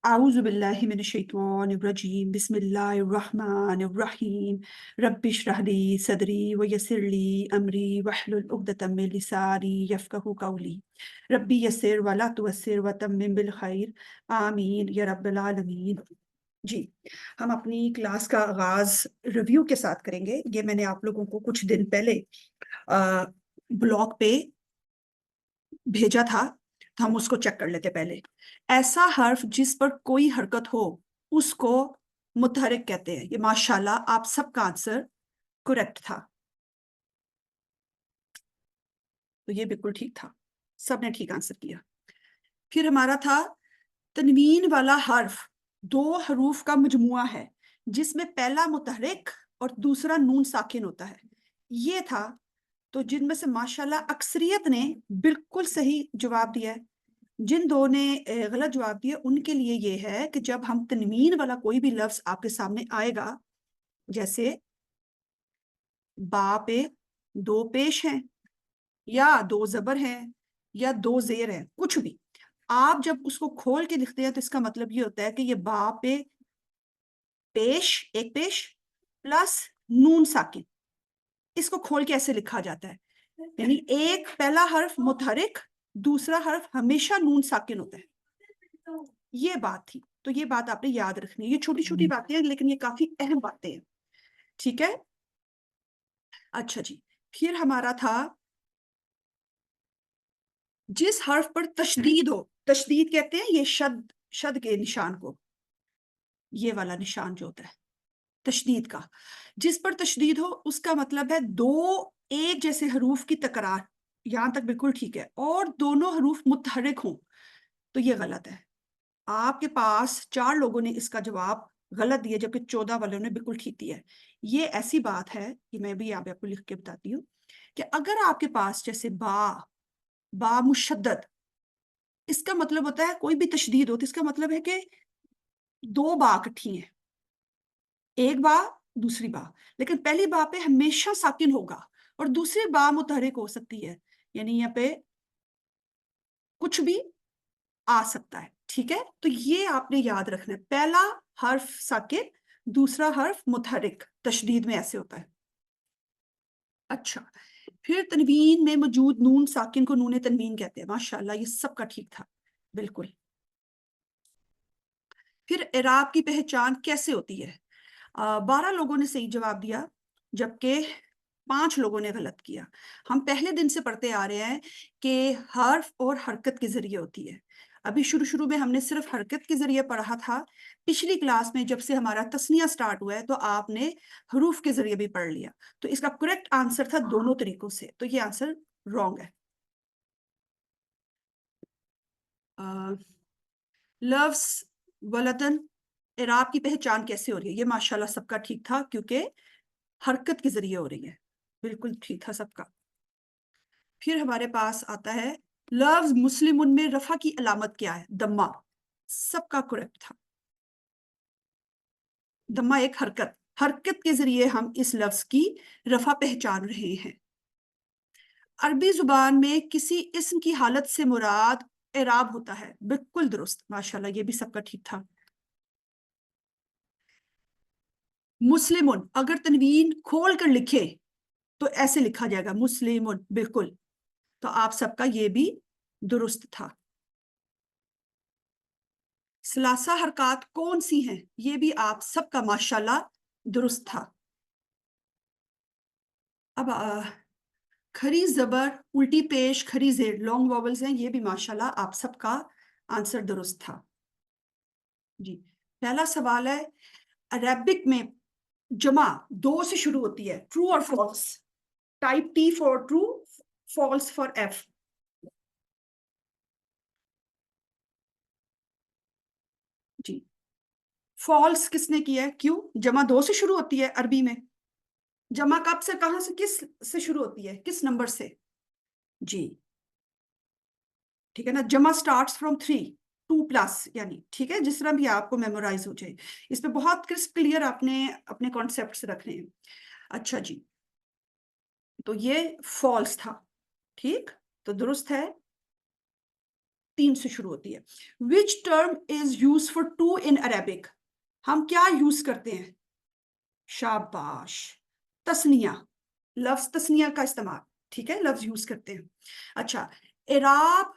أعوذ بالله من الشيطان الرجيم بسم الله الرحمن الرحيم رب اشرح لي صدري ويسر لي أمري واحلل عقدة من لساني يفقهوا قولي ربي يسر ولا تعسر وتمم بالخير آمین یا رب العالمین۔ جی ہم اپنی کلاس کا آغاز ریویو کے ساتھ کریں گے۔ یہ میں نے آپ لوگوں کو کچھ دن پہلے بلاگ پہ بھیجا تھا، تو ہم اس کو چیک کر لیتے پہلے۔ ایسا حرف جس پر کوئی حرکت ہو اس کو متحرک کہتے ہیں۔ یہ ماشاءاللہ آپ سب کا آنسر کریکٹ تھا، تو یہ بالکل ٹھیک تھا، سب نے ٹھیک آنسر کیا۔ پھر ہمارا تھا تنوین والا حرف دو حروف کا مجموعہ ہے جس میں پہلا متحرک اور دوسرا نون ساکن ہوتا ہے، یہ تھا۔ تو جن میں سے ماشاءاللہ اکثریت نے بالکل صحیح جواب دیا ہے۔ جن دو نے غلط جواب دیا ان کے لیے یہ ہے کہ جب ہم تنوین والا کوئی بھی لفظ آپ کے سامنے آئے گا، جیسے با پہ دو پیش ہیں یا دو زبر ہیں یا دو زیر ہیں، کچھ بھی آپ جب اس کو کھول کے لکھتے ہیں تو اس کا مطلب یہ ہوتا ہے کہ یہ با پہ پیش ایک پیش پلس نون ساکن، اس کو کھول کے ایسے لکھا جاتا ہے، یعنی ایک پہلا حرف متحرک، دوسرا حرف ہمیشہ نون ساکن ہوتا ہے۔ یہ بات تھی، تو یہ بات آپ نے یاد رکھنی ہے۔ یہ چھوٹی چھوٹی باتیں ہیں لیکن یہ کافی اہم باتیں ہیں، ٹھیک ہے۔ اچھا جی، پھر ہمارا تھا جس حرف پر تشدید ہو، تشدید کہتے ہیں یہ شد کے نشان کو، یہ والا نشان جو ہوتا ہے تشدید کا، جس پر تشدید ہو اس کا مطلب ہے دو ایک جیسے حروف کی تکرار، یہاں تک بالکل ٹھیک ہے، اور دونوں حروف متحرک ہوں تو یہ غلط ہے۔ آپ کے پاس 4 لوگوں نے اس کا جواب غلط دیا جبکہ 14 والوں نے بالکل ٹھیک دیا ہے۔ یہ ایسی بات ہے کہ میں بھی آپ کو لکھ کے بتاتی ہوں کہ اگر آپ کے پاس جیسے با مشدد، اس کا مطلب ہوتا ہے کوئی بھی تشدید ہو تو اس کا مطلب ہے کہ دو با اکٹھی ہیں، ایک با دوسری با، لیکن پہلی با پہ ہمیشہ ساکن ہوگا اور دوسری با متحرک ہو سکتی ہے، یعنی یہاں پہ کچھ بھی آ سکتا ہے، ٹھیک ہے۔ تو یہ آپ نے یاد رکھنا ہے، پہلا حرف ساکن، دوسرا حرف متحرک، تشدید میں ایسے ہوتا ہے۔ اچھا، پھر تنوین میں موجود نون ساکن کو نون تنوین کہتے ہیں، ماشاءاللہ یہ سب کا ٹھیک تھا، بالکل۔ پھر اعراب کی پہچان کیسے ہوتی ہے؟ 12 لوگوں نے صحیح جواب دیا جبکہ 5 لوگوں نے غلط کیا۔ ہم پہلے دن سے پڑھتے آ رہے ہیں کہ حرف اور حرکت کے ذریعے ہوتی ہے۔ ابھی شروع میں ہم نے صرف حرکت کے ذریعے پڑھا تھا، پچھلی کلاس میں جب سے ہمارا تثنیہ سٹارٹ ہوا ہے تو آپ نے حروف کے ذریعے بھی پڑھ لیا، تو اس کا کریکٹ آنسر تھا دونوں طریقوں سے، تو یہ آنسر رانگ ہے۔ لفظ ولدن اعراب کی پہچان کیسے ہو رہی ہے؟ یہ ماشاءاللہ سب کا ٹھیک تھا کیونکہ حرکت کے ذریعے ہو رہی ہے، بالکل ٹھیک تھا سب کا۔ پھر ہمارے پاس آتا ہے لفظ مسلمن میں رفع کی علامت کیا ہے؟ دمہ، سب کا کریکٹ تھا۔ دمہ ایک حرکت کے ذریعے ہم اس لفظ کی رفع پہچان رہے ہیں۔ عربی زبان میں کسی اسم کی حالت سے مراد اعراب ہوتا ہے، بالکل درست، ماشاءاللہ یہ بھی سب کا ٹھیک تھا۔ مسلمن اگر تنوین کھول کر لکھے تو ایسے لکھا جائے گا مسلمن، بالکل، تو آپ سب کا یہ بھی درست تھا۔ ثلاثہ حرکات کون سی ہیں؟ یہ بھی آپ سب کا ماشاءاللہ درست تھا۔ اب کھری زبر، الٹی پیش، کھری زیر، لانگ واولز ہیں، یہ بھی ماشاءاللہ آپ سب کا آنسر درست تھا۔ جی، پہلا سوال ہے عربک میں جمع 2 سے شروع ہوتی ہے، ٹرو اور false? Type T for true, false for F. جی، فالس کس نے کیا ہے؟ کیوں؟ جمع 2 سے شروع ہوتی ہے عربی میں، جمع کب سے کہاں سے کس سے شروع ہوتی ہے، کس نمبر سے؟ جی ٹھیک ہے نا، جمع سٹارٹس فرام 3 2 پلس، یعنی ٹھیک ہے، جس طرح بھی آپ کو میمورائز ہو جائے، اس پہ بہت کرسپ کلیئر آپ نے اپنے کانسیپٹس رکھنے ہیں۔ اچھا جی، تو یہ فالس تھا، ٹھیک، تو درست ہے 3 से शुरू होती है. Which term is used for 2 in Arabic? हम क्या यूज करते हैं? शाबाश, तस्निया, लफ्ज तस्निया का इस्तेमाल, ठीक है, लफ्ज यूज करते हैं. अच्छा, इराब,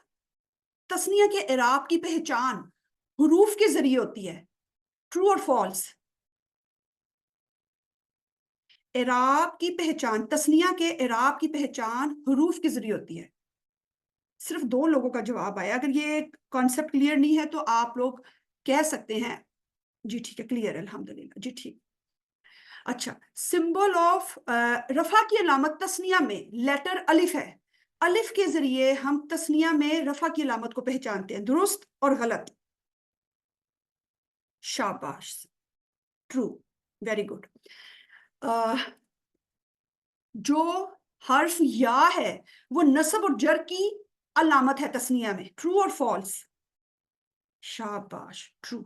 तस्निया के इराब की पहचान हुरूफ के जरिए होती है. ट्रू और फॉल्स? इराब की पहचान, तस्निया के इराब की पहचान हुरूफ के जरिए होती है. सिर्फ 2 लोगों का जवाब आया. अगर ये कॉन्सेप्ट क्लियर नहीं है तो आप लोग कह सकते हैं जी ठीक है, क्लियर है, अल्हम्दुलिल्लाह जी ठीक. अच्छा, सिंबल ऑफ रफा की अलामत तस्निया में लेटर अलिफ है. अलिफ के जरिए हम तस्निया में रफा की अलामत को पहचानते हैं. दुरुस्त और गलत? शाबाश, ट्रू, वेरी गुड. जो हर्फ या है वो नस्ब और जर की अलामत है तस्निया में. ट्रू और फॉल्स? शाबाश, ट्रू.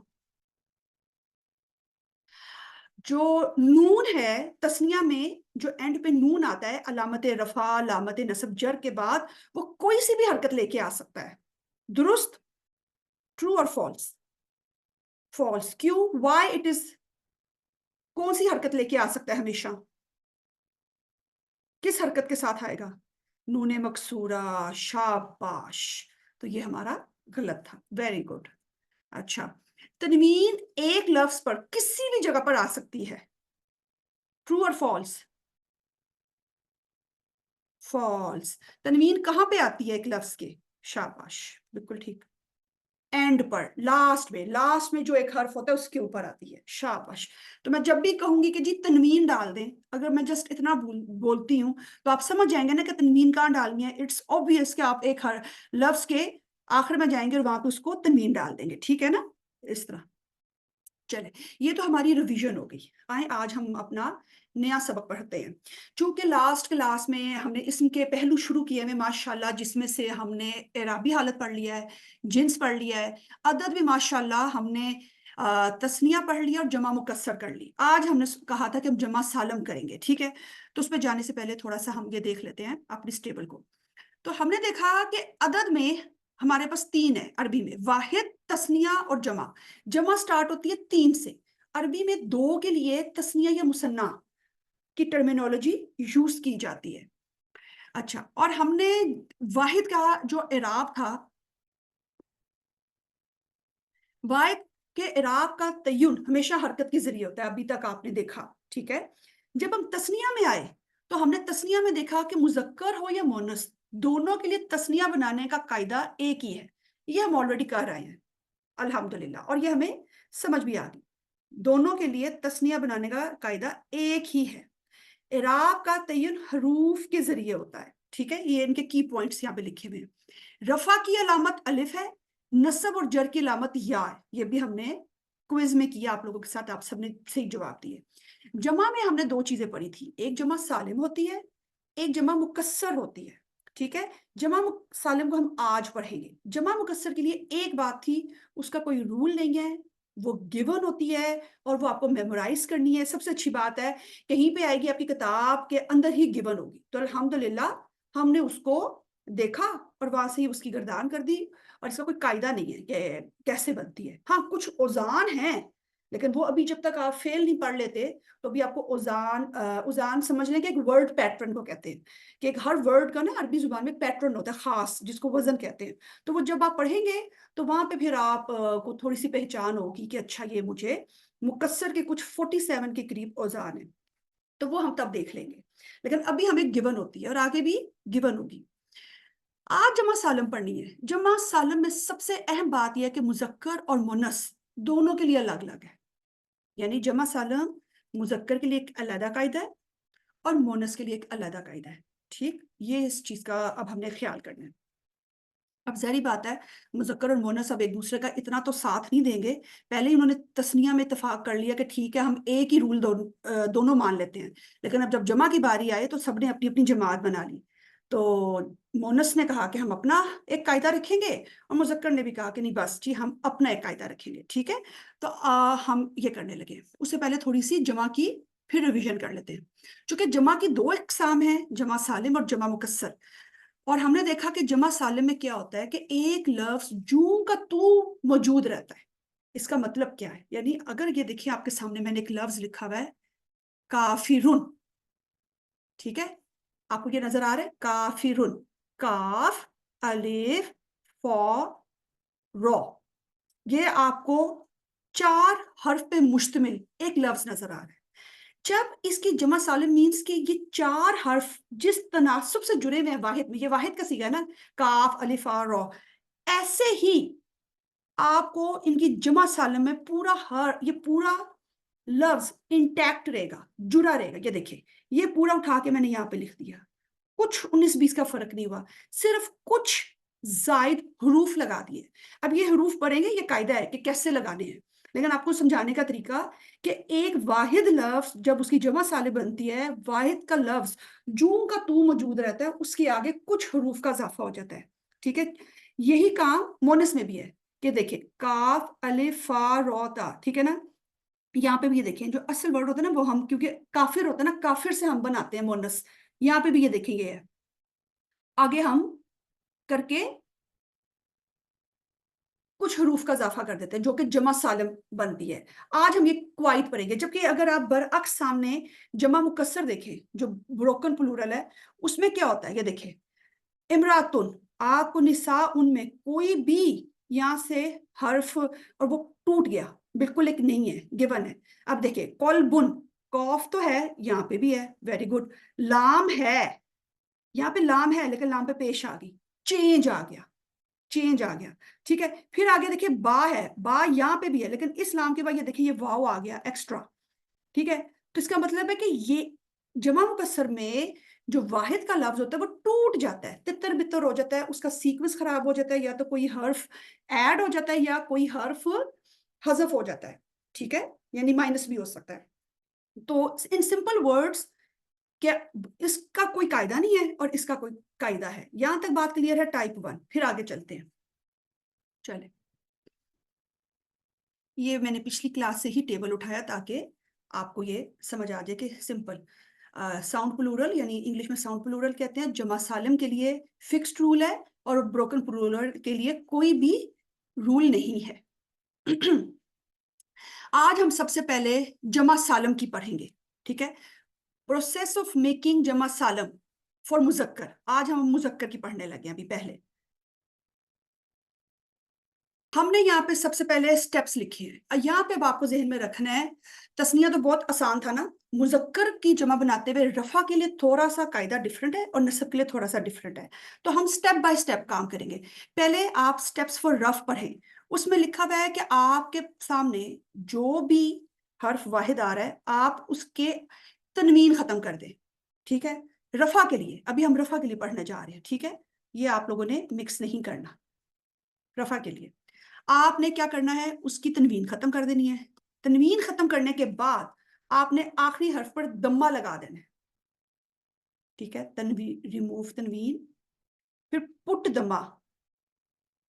जो नून है तस्निया में, जो एंड पे नून आता है, अलामत रफा, अलामत नस्ब, जर के बाद वो कोई सी भी हरकत लेके आ सकता है. दुरुस्त? ट्रू और फॉल्स? फॉल्स. क्यों? Why it is? कौन सी हरकत लेके आ सकता है हमेशा? किस हरकत के साथ आएगा? नूने मकसूरा. शाबाश, तो ये हमारा गलत था. Very good. अच्छा, तनवीन एक लफ्ज पर किसी भी जगह पर आ सकती है. ट्रू और फॉल्स? फॉल्स. तनवीन कहां पे आती है एक लफ्ज के? शाबाश, बिल्कुल ठीक. एंड पर, लास्ट में जो एक हर्फ होता है उसके ऊपर आती है. शाबाश. तो मैं जब भी कहूंगी कि जी तनवीन डाल दें, अगर मैं जस्ट इतना बोलती हूँ तो आप समझ जाएंगे ना कि तनवीन कहाँ डालनी है. इट्स ऑब्वियस कि आप एक हर लफ्ज के आखिर में जाएंगे और वहां पे उसको तनवीन डाल देंगे. ठीक है ना, इस तरह. चले, ये तो हमारी रिवीजन हो गई. आए आज हम अपना नया सबक पढ़ते हैं. चूंकि लास्ट क्लास में हमने इसम के पहलू शुरू किए हैं माशाल्लाह, जिसमें से हमने एराबी हालत पढ़ लिया है, जिन्स पढ़ लिया है, अदद भी माशाल्लाह हमने तस्निया पढ़ लिया और जमा मुकस्सर कर ली. आज हमने कहा था कि हम जमा सालम करेंगे. ठीक है, तो उस पर जाने से पहले थोड़ा सा हम ये देख लेते हैं अपनी इस टेबल को. तो हमने देखा कि अदद में हमारे पास 3 है अरबी में, वाहिद, तस्निया और जमा. जमा स्टार्ट होती है 3 से. अरबी में 2 के लिए तस्निया या मुसन्ना की टर्मिनोलॉजी यूज की जाती है. अच्छा, और हमने वाहिद का जो इराब था, वाहिद के इराब का तय्युन हमेशा हरकत के जरिए होता है. अभी तक आपने देखा. ठीक है, जब हम तस्निया में आए तो हमने तस्निया में देखा कि मुजक्कर हो या मोनस, दोनों के लिए तस्निया बनाने का कायदा एक ही है. ये हम ऑलरेडी कर रहे हैं अल्हम्दुलिल्लाह, और ये हमें समझ भी आ गई. दोनों के लिए तस्निया बनाने का कायदा एक ही है. इराब का तय्युन हरूफ के जरिए होता है. ठीक है, ये इनके की पॉइंट्स यहाँ पे लिखे हुए हैं. रफा की अलामत अलिफ है, नस्ब और जर की अलामत या है. ये भी हमने क्विज में किया आप लोगों के साथ, आप सबने सही जवाब दिए. जमा में हमने 2 चीजें पढ़ी थी. एक जमा सालिम होती है, एक जमा मुकस्सर होती है. ठीक है, जमा सालिम को हम आज पढ़ेंगे. जमा मुकस्सर के लिए एक बात थी, उसका कोई रूल नहीं है, वो गिवन होती है और वो आपको मेमोराइज करनी है. सबसे अच्छी बात है, कहीं पे आएगी आपकी किताब के अंदर ही गिवन होगी. तो अल्हम्दुलिल्लाह हमने उसको देखा और वहां से ही उसकी गर्दान कर दी. और इसका कोई कायदा नहीं है कि कैसे बनती है. हाँ, कुछ औजान हैं, लेकिन वो अभी जब तक आप फेल नहीं पढ़ लेते तो अभी आपको उजान समझ लें कि एक वर्ड पैटर्न को कहते हैं, कि एक हर वर्ड का ना अरबी जुबान में पैटर्न होता है खास, जिसको वजन कहते हैं. तो वो जब आप पढ़ेंगे तो वहां पे फिर आप को थोड़ी सी पहचान होगी कि अच्छा ये मुझे मुकस्सर के कुछ 47 के करीब औजान है. तो वो हम तब देख लेंगे, लेकिन अभी हमें गिवन होती है और आगे भी गिवन होगी. आज जमा सालम पढ़नी है. जमा सालम में सबसे अहम बात यह है कि मुजक्कर और मुन्नस दोनों के लिए अलग अलग है. यानी जमा सालम मुजक्कर के लिए एक अलग कायदा है और मोनस के लिए एक अलग कायदा है. ठीक, ये इस चीज का अब हमने ख्याल करना है. अब जाहिर बात है, मुजक्कर और मोनस अब एक दूसरे का इतना तो साथ नहीं देंगे. पहले ही उन्होंने तस्निया में इत्तेफाक कर लिया कि ठीक है हम एक ही रूल दोनों मान लेते हैं. लेकिन अब जब जमा की बारी आए तो सबने अपनी अपनी जमात बना ली. तो मोनस ने कहा कि हम अपना एक कायदा रखेंगे और मुजक्कर ने भी कहा कि नहीं बस जी हम अपना एक कायदा रखेंगे. ठीक है, तो हम ये करने लगे. उससे पहले थोड़ी सी जमा की फिर रिवीजन कर लेते हैं. चूंकि जमा की 2 इकसाम हैं, जमा सालिम और जमा मुकस्सर, और हमने देखा कि जमा सालिम में क्या होता है कि एक लफ्ज जूं का तू मौजूद रहता है। इसका मतलब क्या है? यानी अगर ये देखिए आपके सामने मैंने एक लफ्ज लिखा हुआ है काफिरुन, ठीक है, आपको ये नजर आ रहा है काफिरुन, काफ अलिफ फा रॉ, ये आपको 4 हर्फ पे मुश्तमिल एक लफ्ज नजर आ रहा है। जब इसकी जमा सालिम मीन्स कि ये 4 हर्फ जिस तनासुब से जुड़े हुए हैं वाहिद में, ये वाहिद का सीगा है ना, काफ अलिफ फा रॉ, ऐसे ही आपको इनकी जमा सालिम में पूरा हर ये पूरा लफ्ज इंटैक्ट रहेगा, जुड़ा रहेगा। ये देखिए, ये पूरा उठा के मैंने यहाँ पे लिख दिया, कुछ 19-20 का फर्क नहीं हुआ, सिर्फ कुछ जायद हरूफ लगा दिए। अब ये हरूफ पढ़ेंगे, ये कायदा है कि कैसे लगाने हैं, लेकिन आपको समझाने का तरीका कि एक वाहिद लफ्ज जब उसकी जमा सालिम बनती है, वाहिद का लफ्ज जूं का तू मौजूद रहता है, उसके आगे कुछ हरूफ का इजाफा हो जाता है, ठीक है। यही काम मोनस में भी है कि देखिए काफ अलिफ फा रॉ ता, ठीक है ना। यहाँ पे भी ये देखें, जो असल वर्ड होता है ना वो हम, क्योंकि काफिर होता है ना, काफिर से हम बनाते हैं मोनस, यहाँ पे भी ये देखेंगे है। आगे हम करके कुछ हरूफ का इजाफा कर देते हैं जो कि जमा सालिम बनती है। आज हम ये क्वाइट पढ़ेंगे, जबकि अगर आप बरअक्स सामने जमा मुकस्सर देखें जो ब्रोकन प्लूरल है, उसमें क्या होता है ये देखें, इमरातुन, आपको निसा उनमें कोई भी यहाँ से हर्फ और वो टूट गया, बिल्कुल एक नहीं है, गिवन है। अब देखिए कॉलबुन, कॉफ तो है, यहाँ पे भी है, वेरी गुड। लाम है, यहाँ पे लाम है लेकिन लाम पे पेश आ गई, चेंज आ गया, चेंज आ गया, ठीक है। फिर आगे देखिए बा है, बा यहाँ पे भी है लेकिन इस लाम के बाद ये देखिए ये वाव आ गया एक्स्ट्रा, ठीक है। तो इसका मतलब है कि ये जमा मुकस्सर में जो वाहिद का लफ्ज होता है वो टूट जाता है, तितर बितर हो जाता है, उसका सीक्वेंस खराब हो जाता है, या तो कोई हर्फ ऐड हो जाता है या कोई हर्फ हजफ हो जाता है, ठीक है, यानी माइनस भी हो सकता है। तो इन सिंपल वर्ड्स, क्या इसका कोई कायदा नहीं है और इसका कोई कायदा है, यहां तक बात क्लियर है टाइप 1। फिर आगे चलते हैं, चले। ये मैंने पिछली क्लास से ही टेबल उठाया ताकि आपको ये समझ आ जाए कि सिंपल साउंड प्लूरल, यानी इंग्लिश में साउंड प्लूरल कहते हैं, जमा सालिम के लिए फिक्स्ड रूल है और ब्रोकन प्लूरल के लिए कोई भी रूल नहीं है। आज हम सबसे पहले जमा सालम की पढ़ेंगे, ठीक है, प्रोसेस ऑफ मेकिंग जमा सालम फॉर मुजक्कर। आज हम मुजक्कर की पढ़ने लगे अभी। पहले हमने यहाँ पे सबसे पहले स्टेप्स लिखे हैं, यहाँ पे अब आपको जहन में रखना है, तस्निया तो बहुत आसान था ना, मुजक्कर की जमा बनाते हुए रफा के लिए थोड़ा सा कायदा डिफरेंट है और नस्ब के लिए थोड़ा सा डिफरेंट है। तो हम स्टेप बाय स्टेप काम करेंगे। पहले आप स्टेप्स फॉर रफ पढ़ें, उसमें लिखा हुआ है कि आपके सामने जो भी हर्फ वाहिद आ रहा है आप उसके तनवीन खत्म कर दें, ठीक है। रफा के लिए अभी हम रफा के लिए पढ़ने जा रहे हैं, ठीक है, ये आप लोगों ने मिक्स नहीं करना। रफा के लिए आपने क्या करना है, उसकी तनवीन खत्म कर देनी है। तनवीन खत्म करने के बाद आपने आखिरी हर्फ पर दम्मा लगा देना है, ठीक है, तनवीन, रिमूव तनवीन, फिर पुट दम्मा,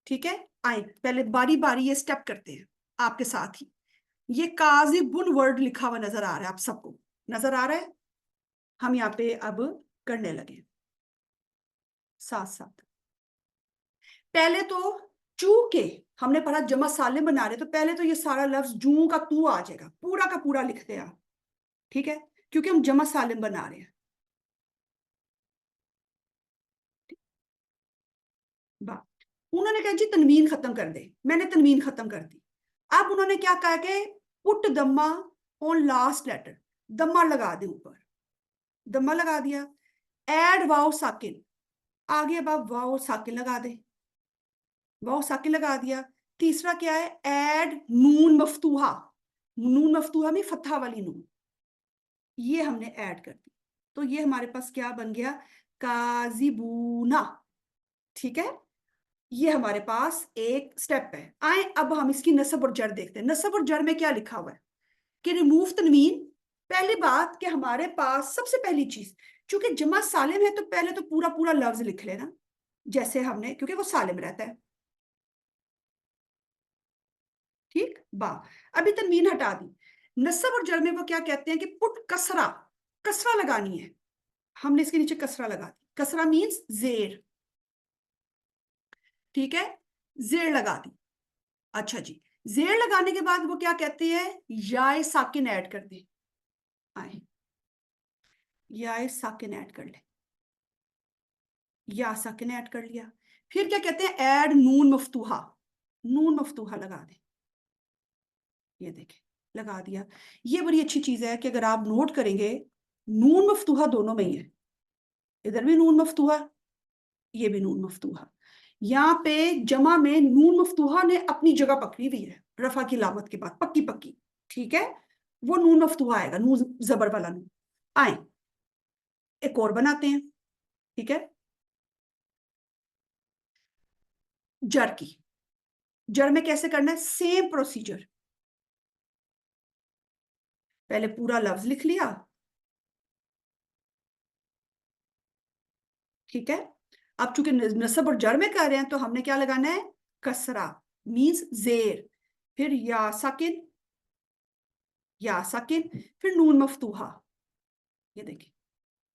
ठीक है। आए पहले बारी बारी ये स्टेप करते हैं आपके साथ ही। ये काजिबुन वर्ड लिखा हुआ नजर आ रहा है, आप सबको नजर आ रहा है, हम यहाँ पे अब करने लगे साथ साथ। पहले तो चू के हमने पढ़ा जमा सालिम बना रहे, तो पहले तो ये सारा लफ्ज जू का तू आ जाएगा, पूरा का पूरा लिखते हैं आप, ठीक है, क्योंकि हम जमा सालिम बना रहे हैं। बात उन्होंने कहा जी तनवीन खत्म कर दे, मैंने तनवीन खत्म कर दी। अब उन्होंने क्या कहा कि पुट दम्मा ऑन लास्ट लेटर, दम्मा लगा दे ऊपर, दम्मा लगा दिया। एड वाओ साकिन, आगे अब आप वाओ साकिन लगा दे, वाओ साकिन लगा दिया। तीसरा क्या है, एड नून मफ्तूहा, नून मफ्तूहा में फतहा वाली नून, ये हमने ऐड कर दी। तो ये हमारे पास क्या बन गया, काजिबूना, ठीक है। ये हमारे पास एक स्टेप है। आए अब हम इसकी नस्ब और जर देखते हैं। नस्ब और जर में क्या लिखा हुआ है कि रिमूव तनवीन। पहली बात कि हमारे पास सबसे पहली चीज, चूंकि जमा सालिम है तो पहले तो पूरा पूरा लफ्ज लिख लेना जैसे हमने, क्योंकि वो सालिम रहता है, ठीक बा। अभी तनवीन हटा दी। नस्ब और जर में वो क्या कहते हैं कि पुट कसरा, कसरा लगानी है, हमने इसके नीचे कसरा लगा दी। कसरा मीन्स जेर, ठीक है, जेर लगा दी। अच्छा जी, जेर लगाने के बाद वो क्या कहते हैं, याए साकिन ऐड कर दे। आए, याए साकिन ऐड कर ले, या साकिन ऐड कर लिया। फिर क्या कहते हैं, ऐड नून मफ्तूहा, नून मफ्तूहा लगा दे। ये देखें, लगा दिया। ये बड़ी अच्छी चीज है कि अगर आप नोट करेंगे, नून मफ्तूहा दोनों में ही है, इधर भी नून मफ्तूहा, ये भी नून मफ्तूहा। यहाँ पे जमा में नून मफ्तूहा ने अपनी जगह पकड़ी हुई है, रफा की लामत के बाद पक्की पक्की, ठीक है, वो नून मफ्तूहा आएगा, नून जबर वाला नून। आए, एक और बनाते हैं, ठीक है, जर की। जर में कैसे करना है, सेम प्रोसीजर, पहले पूरा लफ्ज लिख लिया, ठीक है। अब चूंकि नसब और जर में कर रहे हैं तो हमने क्या लगाना है, कसरा, मींस जेर, फिर या साकिन, फिर नून मफ्तूहा, ये देखिए,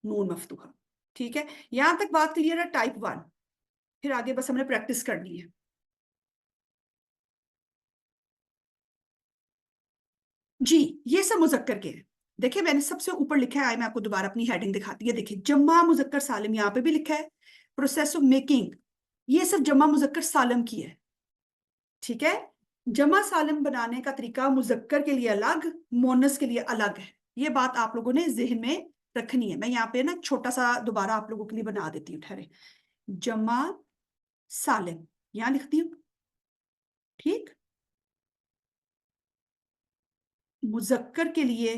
नून मफ्तूहा, ठीक है। यहां तक बात क्लियर है, टाइप 1। फिर आगे बस हमने प्रैक्टिस करनी है। जी, ये सब मुजक्कर के हैं। देखिए मैंने सबसे ऊपर लिखा है, मैं आपको दोबारा अपनी हेडिंग दिखाती है, देखिए जम्मा मुजक्कर सालिम, यहाँ पे भी लिखा है प्रोसेस ऑफ मेकिंग, ये सब जम्मा मुजक्कर सालिम की है, ठीक है। जमा सालिम बनाने का तरीका मुजक्कर के लिए अलग, मोनस के लिए अलग है, ये बात आप लोगों ने जहन में रखनी है। मैं यहाँ पे ना छोटा सा दोबारा आप लोगों के लिए बना देती हूँ, ठहरे, जमा सालिम यहां लिखती हूँ, ठीक। मुजक्कर के लिए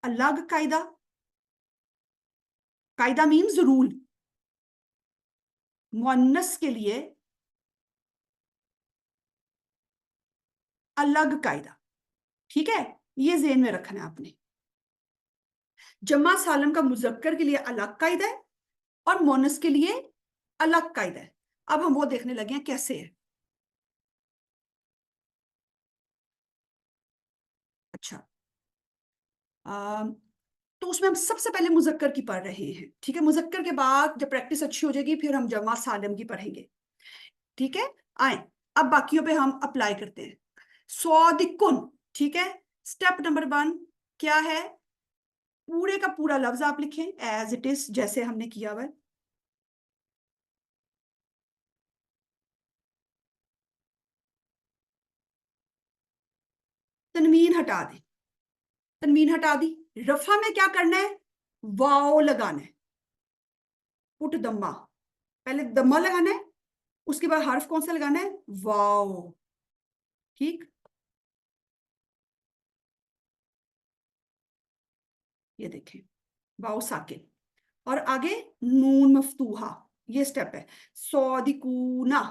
अलग कायदा, कायदा मीन्स रूल, मुअन्नस के लिए अलग कायदा, ठीक है, ये ज़हन में रखना है आपने। जमा सालम का मुजक्कर के लिए अलग कायदा है और मोनस के लिए अलग कायदा है। अब हम वो देखने लगे हैं कैसे है। अच्छा, आ, तो उसमें हम सबसे पहले मुजक्कर की पढ़ रहे हैं, ठीक है। मुजक्कर के बाद जब प्रैक्टिस अच्छी हो जाएगी फिर हम जमा सालम की पढ़ेंगे, ठीक है। आए, अब बाकियों पे हम अप्लाई करते हैं। सौदिकुन, ठीक है। स्टेप नंबर 1 क्या है, पूरे का पूरा लफ्ज आप लिखें एज इट इज, जैसे हमने किया हुआ है। तनवीन हटा दें, तनवीन हटा दी। रफा में क्या करना है, वाओ लगाना है, पुट दम्मा, पहले दम्मा लगाना है, उसके बाद हर्फ कौन सा लगाना है, वाओ, ठीक। ये देखें, वाओ साकिन, और आगे नून मफ्तूहा, ये स्टेप है, सौदिकूना,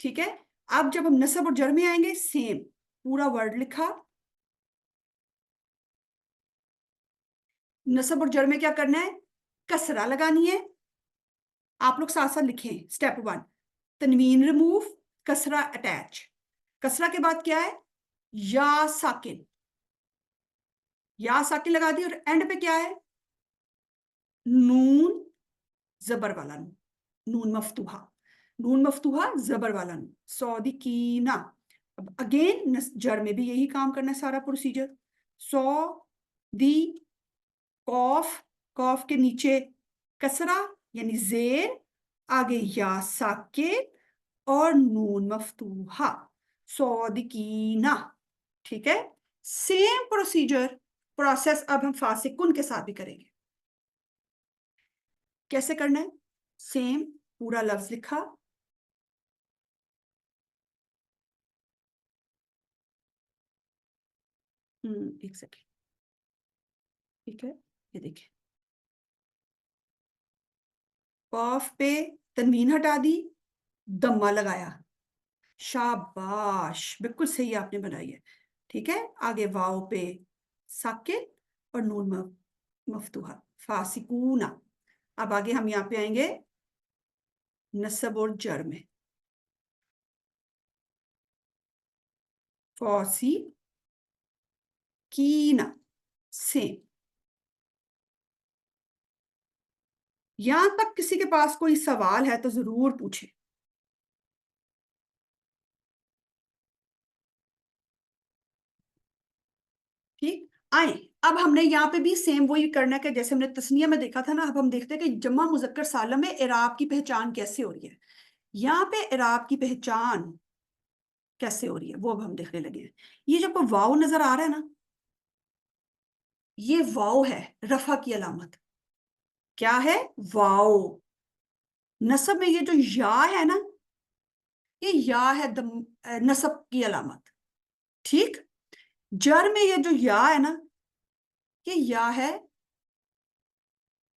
ठीक है। अब जब हम नसब और जर में आएंगे, सेम पूरा वर्ड लिखा। नसब और जर में क्या करना है, कसरा लगानी है। आप लोग साथ साथ लिखें, स्टेप 1, तनवीन रिमूव, कसरा अटैच। कसरा के बाद क्या है, या साकिन, या साकिन लगा दी, और एंड पे क्या है, नून जबर वाला नून, नून मफ्तूहा, नून मफ्तूहा जबर वाला नून, सौदिकीना। अब अगेन जर में भी यही काम करना है, सारा प्रोसीजर। सौ दी, कॉफ, कॉफ के नीचे कसरा यानी जेर, आगे या साकिन और नून मफ्तूहा, सौदिकीना, ठीक है। सेम प्रोसीजर, प्रोसेस अब हम फासिकुन के साथ भी करेंगे। कैसे करना है, सेम पूरा लफ्ज लिखा, एक सेकेंड, ठीक है। ये देखिए, कॉफ पे तनवीन हटा दी, दम्मा लगाया, शाबाश, बिल्कुल सही आपने बनाई है, ठीक है। आगे वाव पे साकिन और नून मफ्तूहा, फासिकूना। अब आगे हम यहाँ पे आएंगे नसब और जर में, फौसी कीना, सेम, یہاں تک کسی کے پاس کوئی سوال ہے تو ضرور پوچھیں. ٹھیک. آئیں اب ہم نے یہاں پہ بھی سیم وہی کرنا ہے کہ جیسے ہم نے تسنیہ میں دیکھا تھا نا, اب ہم دیکھتے ہیں کہ جمع مذکر سالم میں اعراب کی پہچان کیسے ہو رہی ہے. یہاں پہ اعراب کی پہچان کیسے ہو رہی ہے وہ اب ہم دیکھنے لگے ہیں. یہ جو واو نظر آ رہا ہے نا, یہ واو ہے رفع کی علامت. کیا ہے؟ واو. نصب میں یہ جو یا ہے نا, یہ یا ہے نصب کی علامت. ٹھیک. جر میں یہ جو یا ہے نا, یہ یا ہے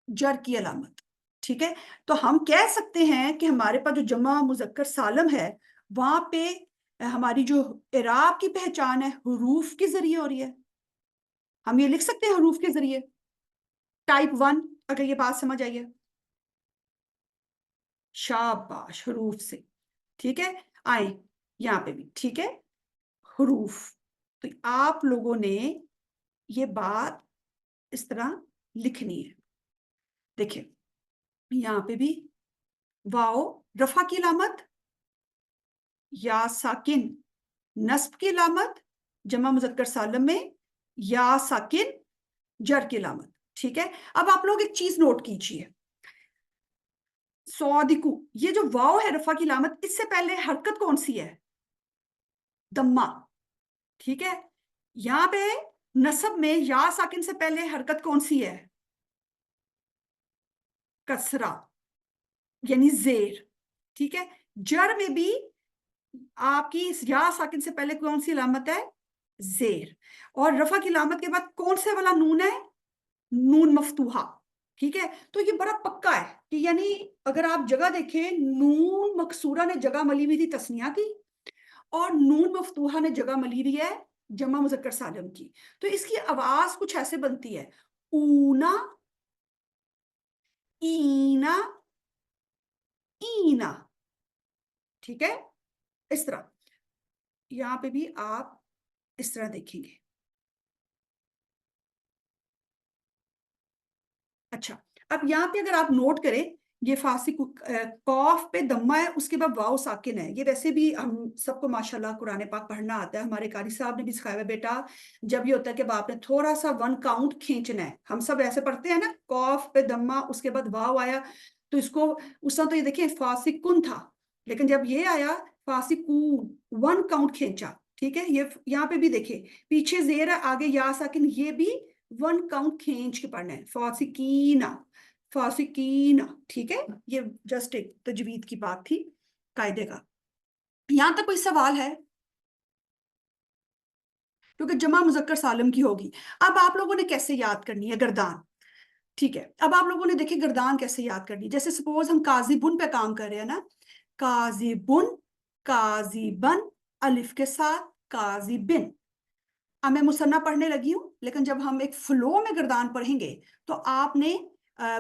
جر کی علامت. ٹھیک ہے. تو ہم کہہ سکتے ہیں کہ ہمارے پاس جو جمع مذکر سالم ہے وہاں پہ ہماری جو اعراب کی پہچان ہے حروف کے ذریعے ہو رہی ہے. ہم یہ لکھ سکتے ہیں حروف کے ذریعے. ٹائپ 1 اگر یہ بات سمجھ آئیے. شاباش, حروف سے. ٹھیک ہے. آئیں یہاں پہ بھی. ٹھیک ہے. حروف. تو آپ لوگوں نے یہ بات اس طرح لکھنی ہے. دیکھیں یہاں پہ بھی واو رفع کی علامت, یا ساکن نصب کی علامت جمع مذکر سالم میں, یا ساکن جر کی علامت. ٹھیک ہے. اب آپ لوگ ایک چیز نوٹ کیجئے, صادقو, یہ جو واو ہے رفع کی علامت, اس سے پہلے حرکت کون سی ہے؟ دمہ. ٹھیک ہے. یہاں پہ نصب میں یا ساکن سے پہلے حرکت کون سی ہے؟ کسرہ یعنی زیر. ٹھیک ہے. جر میں بھی آپ کی یا ساکن سے پہلے کون سی علامت ہے؟ زیر. اور رفع کی علامت کے بعد کون سے والا نون ہے؟ نون مفتوحہ. ٹھیک ہے. تو یہ بڑا پکا ہے کہ یعنی اگر آپ جگہ دیکھیں, نون مکسورہ نے جگہ ملی ہوئی تھی تسنیہ کی, اور نون مفتوحہ نے جگہ ملی ہوئی ہے جمع مذکر سالم کی. تو اس کی آواز کچھ ایسے بنتی ہے, اونا, اینا, اینا. ٹھیک ہے. اس طرح یہاں پہ بھی آپ اس طرح دیکھیں گے. اچھا, اب یہاں پہ اگر آپ نوٹ کریں, یہ فارسی قاف پہ دمہ ہے, اس کے بعد واو ساکن ہے. یہ ویسے بھی ہم سب کو ماشاءاللہ قرآن پاک پڑھنا آتا ہے. ہمارے قاری صاحب نے بھی سکھایا ہے بیٹا, جب یہ ہوتا ہے کہ آپ نے تھوڑا سا 1 کاؤنٹ کھینچنا ہے. ہم سب ایسے پڑھتے ہیں نا, قاف پہ دمہ, اس کے بعد واو آیا, تو اس کو اس طرح تو یہ دیکھیں فارسی کن تھا, لیکن جب یہ آیا فارسی کو 1 کاؤنٹ کھینچا. ٹھیک ہے. یہ یہاں پہ بھی دیکھیں پیچھے زیر ہے, آگے یا ساکن, یہ بھی 1 کاؤنٹ کھینچ کے پڑھنا ہے. فاسقینا, فاسقینا. ٹھیک ہے. یہ جسٹ ایک تجوید کی بات تھی قاعدے کا. یہاں تک کوئی سوال ہے؟ کیونکہ جمع مذکر سالم کی ہوگی. اب آپ لوگوں نے کیسے یاد کرنی ہے گردان. ٹھیک ہے. اب آپ لوگوں نے دیکھیں گردان کیسے یاد کرنی ہے. جیسے سپوز ہم کاذبن پہ کام کر رہے ہیں نا, کاذبن, کاذبن, الف کے ساتھ کاذبن. اب میں مثنیٰ پڑھنے لگی ہوں, لیکن جب ہم ایک فلو میں گردان پڑھیں گے تو آپ نے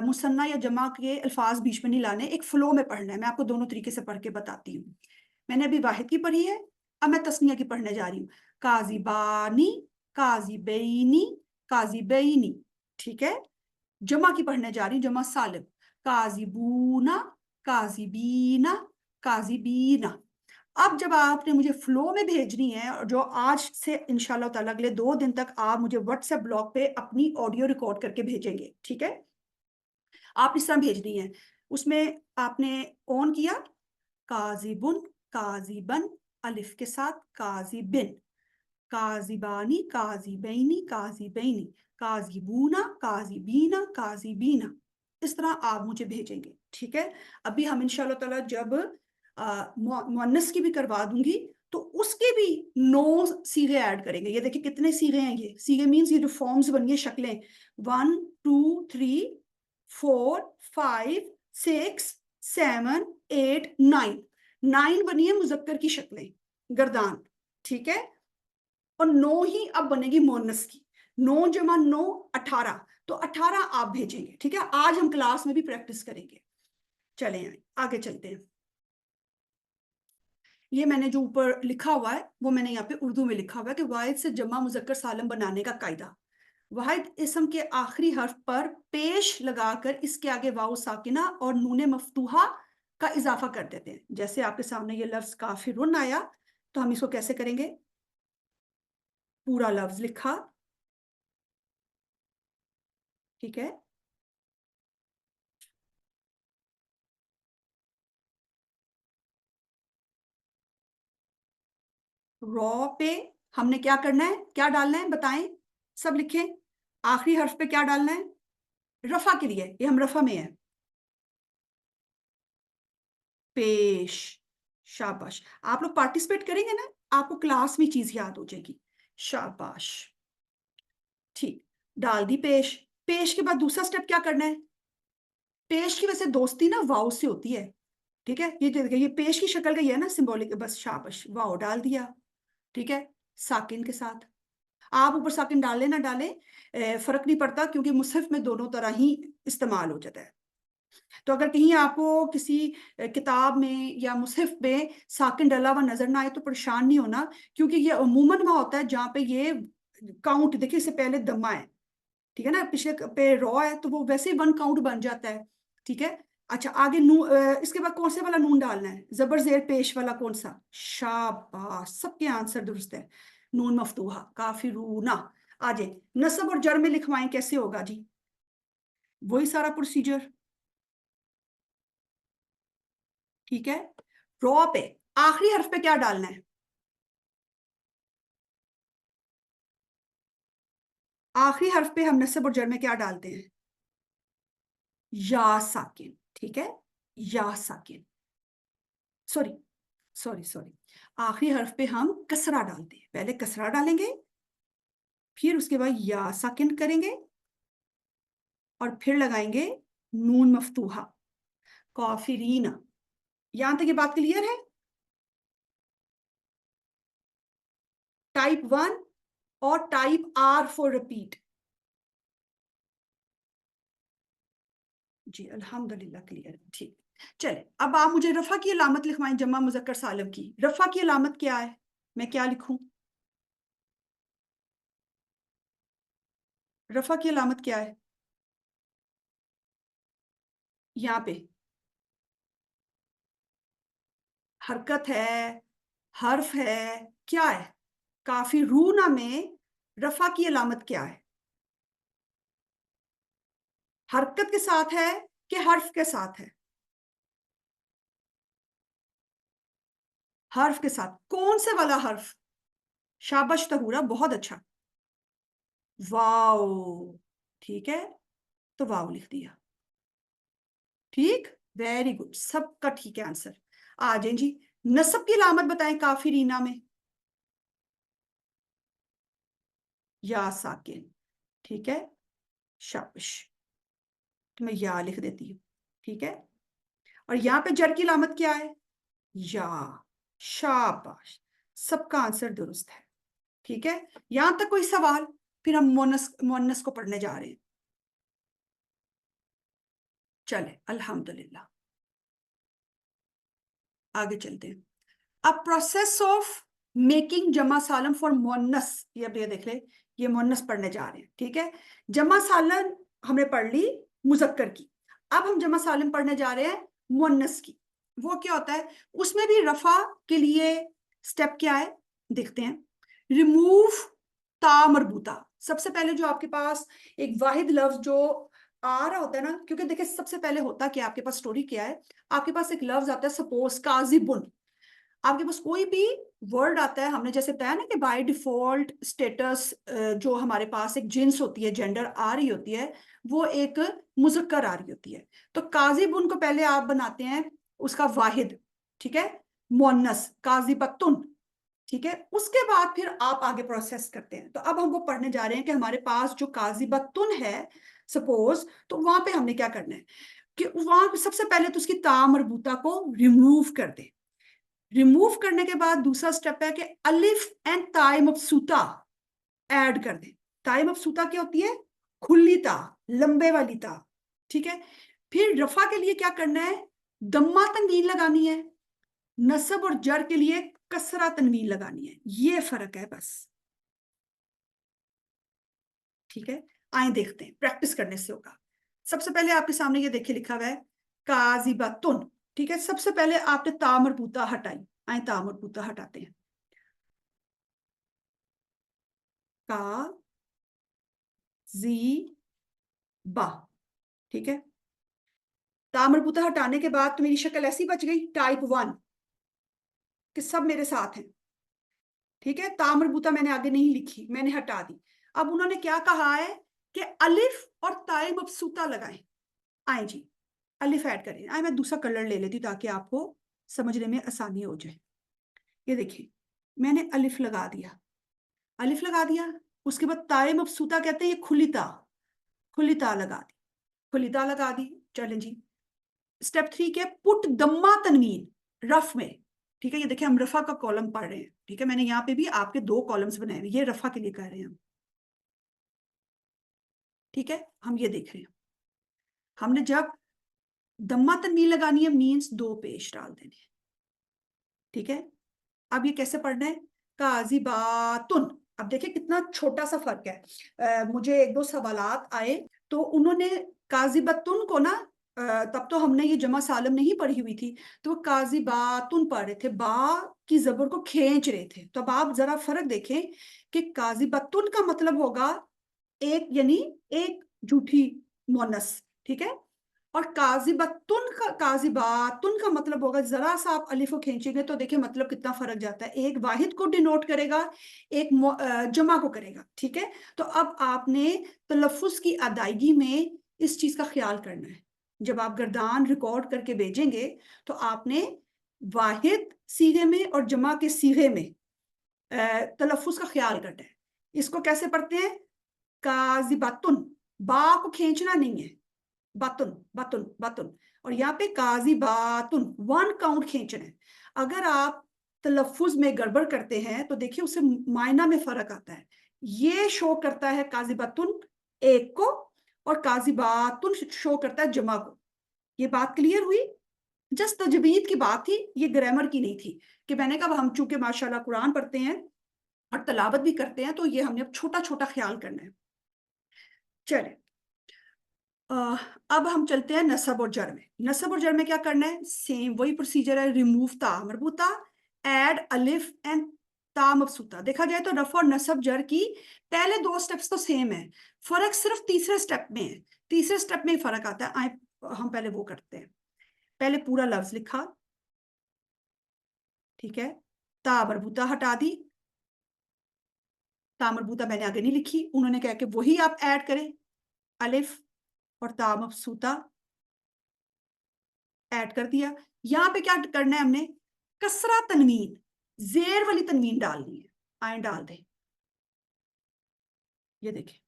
مثنیٰ یا جمع کے الفاظ بیچ میں نہیں لانے, ایک فلو میں پڑھنا ہے. میں آپ کو دونوں طریقے سے پڑھ کے بتاتی ہوں. میں نے ابھی واحد کی پڑھی ہے, اب میں تسنیہ کی پڑھنے جا رہی ہوں. کاذبانی, کاذبینی, کاذبینی. ٹھیک ہے. جمع کی پڑھنے جا رہی ہوں, جمع سالم, کاذبونا, کاذبینا, کاذبینا. اب جب آپ نے مجھے فلو میں بھیجنی ہے, اور جو آج سے انشاءاللہ تعالیٰ اگلے 2 دن تک آپ مجھے واٹس ایپ بلاگ پہ اپنی آڈیو ریکارڈ کر کے بھیجیں گے. ٹھیک ہے. آپ اس طرح بھیجنی ہے. اس میں آپ نے آن کیا کاذبن, کاذبن, الف کے ساتھ کاذبن, کاذبانی, کاذبینی, کاذبینی, کاذبونا, کاذبینا, کاذبینا. اس طرح آپ مجھے بھیجیں گے. ٹھیک ہے. ابھی ہم انشاءاللہ تعالیٰ جب مؤنث کی بھی کروا دوں گی تو اس کے بھی 9 سیغے ایڈ کریں گے. یہ دیکھیں کتنے سیغے ہیں. یہ سیغے مینز یہ جو فارمز بنی ہیں, شکلیں, 1 2 3 4 5 6 7 8 9 9 بنی ہے مذکر کی شکلیں گردان. ٹھیک ہے. اور 9 ہی اب بنے گی مؤنث کی. 9 جمع 9 18. تو 18 آپ بھیجیں گے. ٹھیک ہے. آج ہم کلاس میں بھی پریکٹس کریں گے. چلیں آگے چلتے ہیں. یہ میں نے جو اوپر لکھا ہوا ہے وہ میں نے یہاں پہ اردو میں لکھا ہوا ہے کہ واحد سے جمع مذکر سالم بنانے کا قاعدہ. वाहिद इसम के आखिरी हर्फ पर पेश लगाकर इसके आगे वाव साकिना और नून मफ्तूहा का इजाफा कर देते हैं। जैसे आपके सामने ये लफ्ज काफिरुन आया, तो हम इसको कैसे करेंगे? पूरा लफ्ज लिखा, ठीक है, रॉ पे हमने क्या करना है, क्या डालना है बताएं, सब लिखें। आखिरी हर्फ पे क्या डालना है? रफा के लिए, ये हम रफा में है, पेश। शाबाश, आप लोग पार्टिसिपेट करेंगे ना, आपको क्लास में चीज याद हो जाएगी। शाबाश, ठीक, डाल दी पेश। पेश के बाद दूसरा स्टेप क्या करना है? पेश की वैसे दोस्ती ना वाव से होती है, ठीक है, ये पेश की शक्ल का ही है ना, सिंबॉलिक, बस शाबाश, वाव डाल दिया, ठीक है, साकिन के साथ। आप ऊपर साकिन डालें ना डालें, फर्क नहीं पड़ता, क्योंकि मुसहफ में दोनों तरह ही इस्तेमाल हो जाता है। तो अगर कहीं आपको किसी किताब में या मुसहफ में साकिन डला हुआ नजर ना आए तो परेशान नहीं होना, क्योंकि ये अमूमन वहां होता है जहाँ पे ये काउंट, देखिए इससे पहले दम्मा है, ठीक है ना, पिछले पे रॉ है, तो वो वैसे ही वन काउंट बन जाता है, ठीक है। अच्छा, आगे इसके बाद कौन से वाला नून डालना है? जबर जेर पेश वाला, कौन सा? शाबाश, सबके आंसर दुरुस्त है। नून मफ्तूहा, काफिरूना। आजे नस्ब और जर में लिखवाएं, कैसे होगा जी? वही सारा प्रोसीजर, ठीक है। रॉ पे आखिरी हर्फ पे क्या डालना है? आखिरी हर्फ पे हम नस्ब और जर में क्या डालते हैं? या साकिन, ठीक है, या साकिन, सॉरी सॉरी सॉरी, आखिरी हर्फ पे हम कसरा डालते हैं, पहले कसरा डालेंगे, फिर उसके बाद या साकिन करेंगे, और फिर लगाएंगे नून मफ्तूहा, काफिरीना। यहां तक ये बात क्लियर है? टाइप 1 और टाइप R फॉर रिपीट। जी अल्हम्दुलिल्लाह क्लियर, ठीक। चले, अब आप मुझे रफा की अलामत लिखवाएं, जमा मुजक्कर सालिम की। रफा की अलामत क्या है? मैं क्या लिखूं? रफा की अलामत क्या है? यहाँ पे हरकत है, हर्फ है, क्या है? काफी रूना में रफा की अलामत क्या है? हरकत के साथ है कि हर्फ के साथ है? हर्फ के साथ, कौन से वाला हर्फ? शाबाश तहूरा, बहुत अच्छा, वाओ, ठीक है, तो वाओ लिख दिया, ठीक, वेरी गुड, सबका ठीक है आंसर। आ जाए जी, नस्ब की अलामत बताएं काफी रीना में। या साकिन, ठीक है, शाबाश, तो मैं या लिख देती हूँ, ठीक है। और यहाँ पे जर की अलामत क्या है? या, शाबाश, सबका आंसर दुरुस्त है, ठीक है। यहां तक कोई सवाल? फिर हम मोनस मोनस को पढ़ने जा रहे हैं। चले अल्हम्दुलिल्लाह, आगे चलते हैं। अब प्रोसेस ऑफ मेकिंग जमा सालम फॉर मोनस, ये अब ये देख ले, ये मोनस पढ़ने जा रहे हैं, ठीक है। जमा सालन हमने पढ़ ली मुजक्कर की, अब हम जमा सालिम पढ़ने जा रहे हैं मोनस की। वो क्या होता है? उसमें भी रफा के लिए स्टेप क्या है देखते हैं। रिमूव ता मरबूता, सबसे पहले जो आपके पास एक वाहिद लफ्ज जो आ रहा होता है ना, क्योंकि देखिए सबसे पहले होता क्या, आपके पास स्टोरी क्या है, आपके पास एक लफ्ज आता है, सपोज काजिबुन। आपके पास कोई भी वर्ड आता है, हमने जैसे बताया ना कि बाय डिफॉल्ट स्टेटस जो हमारे पास एक जिन्स होती है, जेंडर आ रही होती है, वो एक मुजक्कर आ रही होती है। तो काजिबुन को पहले आप बनाते हैं उसका वाहिद, ठीक है, मोन्नस काजिबतुन, ठीक है। उसके बाद फिर आप आगे प्रोसेस करते हैं। तो अब हम वो पढ़ने जा रहे हैं कि हमारे पास जो काजिबतुन है सपोज, तो वहां पे हमने क्या करना है कि वहां सबसे पहले तो उसकी ता मरबूता को रिमूव कर दे। रिमूव करने के बाद दूसरा स्टेप है कि अलिफ एंड ताई मबसूता ऐड कर दें। ताई मबसूता क्या होती है? खुली ता, लंबे वाली ता, ठीक है। फिर रफा के लिए क्या करना है? दम्मा तनवीन लगानी है। नसब और जर के लिए कसरा तनवीन लगानी है, ये फर्क है बस। ٹھیک ہے, آئیں دیکھتے ہیں, پریکٹس کرنے سے ہوگا. سب سے پہلے آپ کے سامنے یہ دیکھیں لکھا ہوا ہے کاذبۃن. ٹھیک ہے, سب سے پہلے آپ نے تا مربوطہ ہٹائی. آئیں تا مربوطہ ہٹاتے ہیں. کا زی با. ٹھیک ہے, تا مربوطہ ہٹانے کے بعد تو میری شکل ایسی بچ گئی ٹائپ 1 کہ سب میرے ساتھ ہیں. ٹھیک ہے, تا مربوطہ میں نے آگے نہیں لکھی, میں نے ہٹا دی. اب انہوں نے کیا کہا ہے کہ الف اور تائے مبسوطہ لگائیں. آئیں جی الف ایڈ کریں. آئیں میں دوسرا کلر لے لیتی تاکہ آپ کو سمجھنے میں آسانی ہو جائے. یہ دیکھیں میں نے الف لگا دیا, الف لگا دیا. اس کے بعد تائے مبسوطہ کہتے ہیں یہ کھلی تا, کھلی تا لگا دی, کھلی تا لگا دی. چلیں جی اسٹیپ 3 کے پٹ دمہ تنوین رف میں. ٹھیک ہے, یہ دیکھیں ہم رفع کا کالم پڑھ رہے ہیں. ٹھیک ہے, میں نے یہاں پہ بھی آپ کے 2 کالمز بنائے ہوئے, یہ رفع کے لیے کہہ رہے ہیں ہم. ٹھیک ہے, ہم یہ دیکھ رہے ہیں ہم نے جب دمہ تنوین لگانی ہے مینس 2 پیش ڈال دینے. ٹھیک ہے, اب یہ کیسے پڑھنا ہے کاذباتن. اب دیکھیں کتنا چھوٹا سا فرق ہے. مجھے 1-2 سوالات آئے تو انہوں نے کاذباتن کو نا, تب تو ہم نے یہ جمع سالم نہیں پڑھی ہوئی تھی, تو وہ کاذباتن پڑھ رہے تھے, با کی زبر کو کھینچ رہے تھے. تو اب آپ ذرا فرق دیکھیں کہ کاذباتن کا مطلب ہوگا ایک, یعنی ایک جھوٹی مونس. ٹھیک ہے, اور کاذباتن کا مطلب ہوگا ذرا سا آپ الف کو کھینچیں گے تو دیکھیں مطلب کتنا فرق جاتا ہے. ایک واحد کو ڈینوٹ کرے گا, ایک جمع کو کرے گا. ٹھیک ہے, تو اب آپ نے تلفظ کی ادائیگی میں اس چیز کا خیال کرنا ہے. جب آپ گردان ریکارڈ کر کے بھیجیں گے تو آپ نے واحد صیغے میں اور جمع کے صیغے میں تلفظ کا خیال کرنا ہے. اس کو کیسے پڑھتے ہیں کاذباتن, با کو کھینچنا نہیں ہے, باتن باتن باتن, اور یہاں پہ کاذباتن 1 کاؤنٹ کھینچنا ہے. اگر آپ تلفظ میں گڑبڑ کرتے ہیں تو دیکھیں اس سے معنی میں فرق آتا ہے. یہ شو کرتا ہے کاذباتن 1 کو اور کاذباتن شو کرتا ہے جمع کو. یہ بات کلیئر ہوئی؟ جسٹ تجوید کی بات تھی, یہ گرامر کی نہیں تھی. کہ میں نے کہا ہم چونکہ ماشاءاللہ قرآن پڑھتے ہیں اور تلاوت بھی کرتے ہیں تو یہ ہم نے چھوٹا چھوٹا خیال کرنا ہے. چلیں اب ہم چلتے ہیں نصب اور جر میں. نصب اور جر میں کیا کرنا ہے, سیم وہی پروسیجر ہے. ریموو تا مربوطہ, ایڈ الف اینڈ تا مبسوطہ. دیکھا جائے تو رفع اور نصب جر کی پہلے 2 سٹیپس تو سیم ہے, فرق صرف تیسرے سٹیپ میں ہے. تیسرے سٹیپ میں ہی فرق آتا ہے. آئیں ہم پہلے وہ کرتے ہیں. پہلے پورا لفظ لکھا, ٹھیک ہے, تا مربوطہ ہٹا دی. تا مربوطہ میں نے آگے نہیں لکھی, انہوں نے کہا کہ وہی آپ ایڈ کریں, الف اور تا مبسوطہ ایڈ کر دیا. یہاں پہ کیا کرنا ہے ہم نے کسرہ تنوین, زیر والی تنوین ڈالنی ہے. آئیں ڈال دیں, یہ دیکھیں.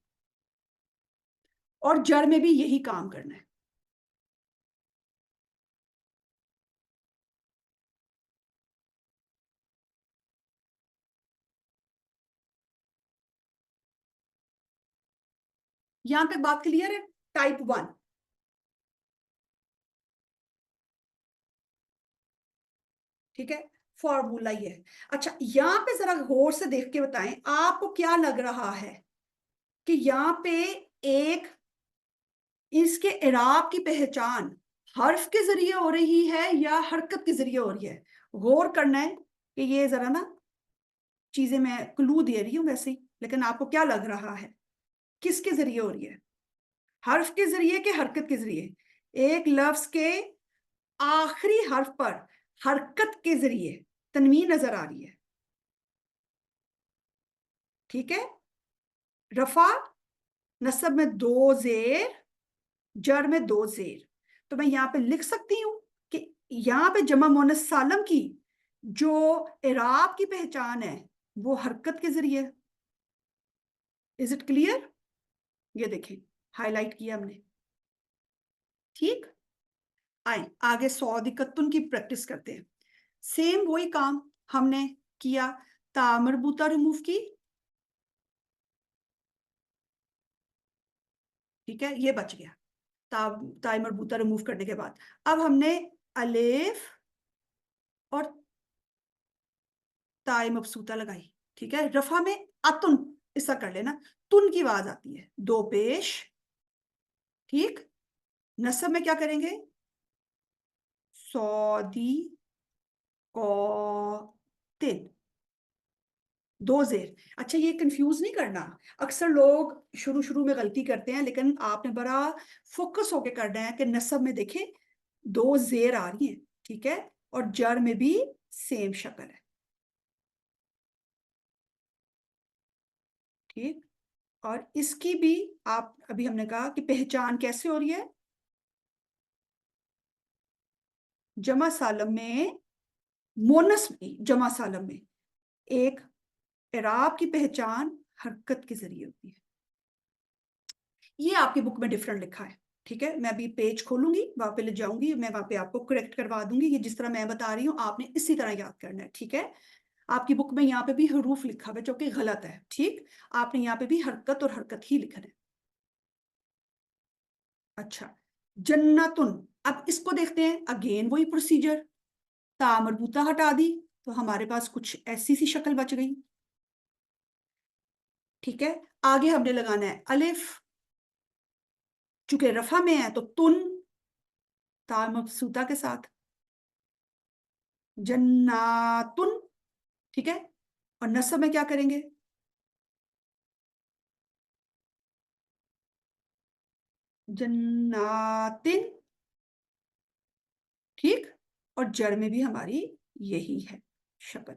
اور جر میں بھی یہی کام کرنا ہے. یہاں تک بات کلیئر ہے. ٹائپ 1. ٹھیک ہے, فارمولا یہ ہے. اچھا یہاں پہ ذرا غور سے دیکھ کے بتائیں آپ کو کیا لگ رہا ہے کہ یہاں پہ ایک اس کے اعراب کی پہچان حرف کے ذریعے ہو رہی ہے یا حرکت کے ذریعے ہو رہی ہے. غور کرنا ہے کہ یہ ذرا نا چیزیں میں کلو دے رہی ہوں ویسے ہی, لیکن آپ کو کیا لگ رہا ہے کس کے ذریعے ہو رہی ہے, حرف کے ذریعے کہ حرکت کے ذریعے. ایک لفظ کے آخری حرف پر حرکت کے ذریعے تنوین نظر آ رہی ہے. ٹھیک ہے, رفع نصب میں 2 زیر, جر میں 2 زیر. تو میں یہاں پہ لکھ سکتی ہوں کہ یہاں پہ جمع مؤنث سالم کی جو اعراب کی پہچان ہے وہ حرکت کے ذریعے. Is it clear? یہ دیکھیں ہائی لائٹ کیا ہم نے. ٹھیک, آئیں آگے 191 کی پریکٹس کرتے ہیں. سیم وہی کام ہم نے کیا, تا مربوطہ ریموو کی. ٹھیک ہے, یہ بچ گیا تا مربوطہ ریموو کرنے کے بعد. اب ہم نے الف اور تا مبسوطہ لگائی. ٹھیک ہے, رفع میں اتن ऐसा कर लेना, तुन की आवाज आती है, दो पेश, ठीक। नस्ब में क्या करेंगे, सौदी कौतिन, दो जेर। अच्छा, ये कंफ्यूज नहीं करना, अक्सर लोग शुरू शुरू में गलती करते हैं, लेकिन आपने बड़ा फोकस होके करना है कि नस्ब में देखें दो जेर आ रही है, ठीक है, और जर में भी सेम शक्ल है, ठीक। और इसकी भी आप, अभी हमने कहा कि पहचान कैसे हो रही है, जमा सालम में, मोनस में, जमा सालम में एक इराब की पहचान हरकत के जरिए होती है। ये आपकी बुक में डिफरेंट लिखा है, ठीक है। मैं अभी पेज खोलूंगी, वहां पे ले जाऊंगी, मैं वहां पे आपको करेक्ट करवा दूंगी। ये जिस तरह मैं बता रही हूँ आपने इसी तरह याद करना है, ठीक है। आपकी बुक में यहाँ पे भी हरूफ लिखा हुआ है जो कि गलत है, ठीक। आपने यहाँ पे भी हरकत और हरकत ही लिखना है। अच्छा, जन्नतुन, अब इसको देखते हैं, अगेन वही प्रोसीजर, ता मरबूता हटा दी तो हमारे पास कुछ ऐसी सी शक्ल बच गई, ठीक है। आगे हमने लगाना है अलिफ, चूंकि रफा में है तो तुन, ता मबसूता के साथ, जन्नातुन, ठीक है। और नस्ब में क्या करेंगे, जन्नातिन, ठीक। और जड़ में भी हमारी यही है शक्ल,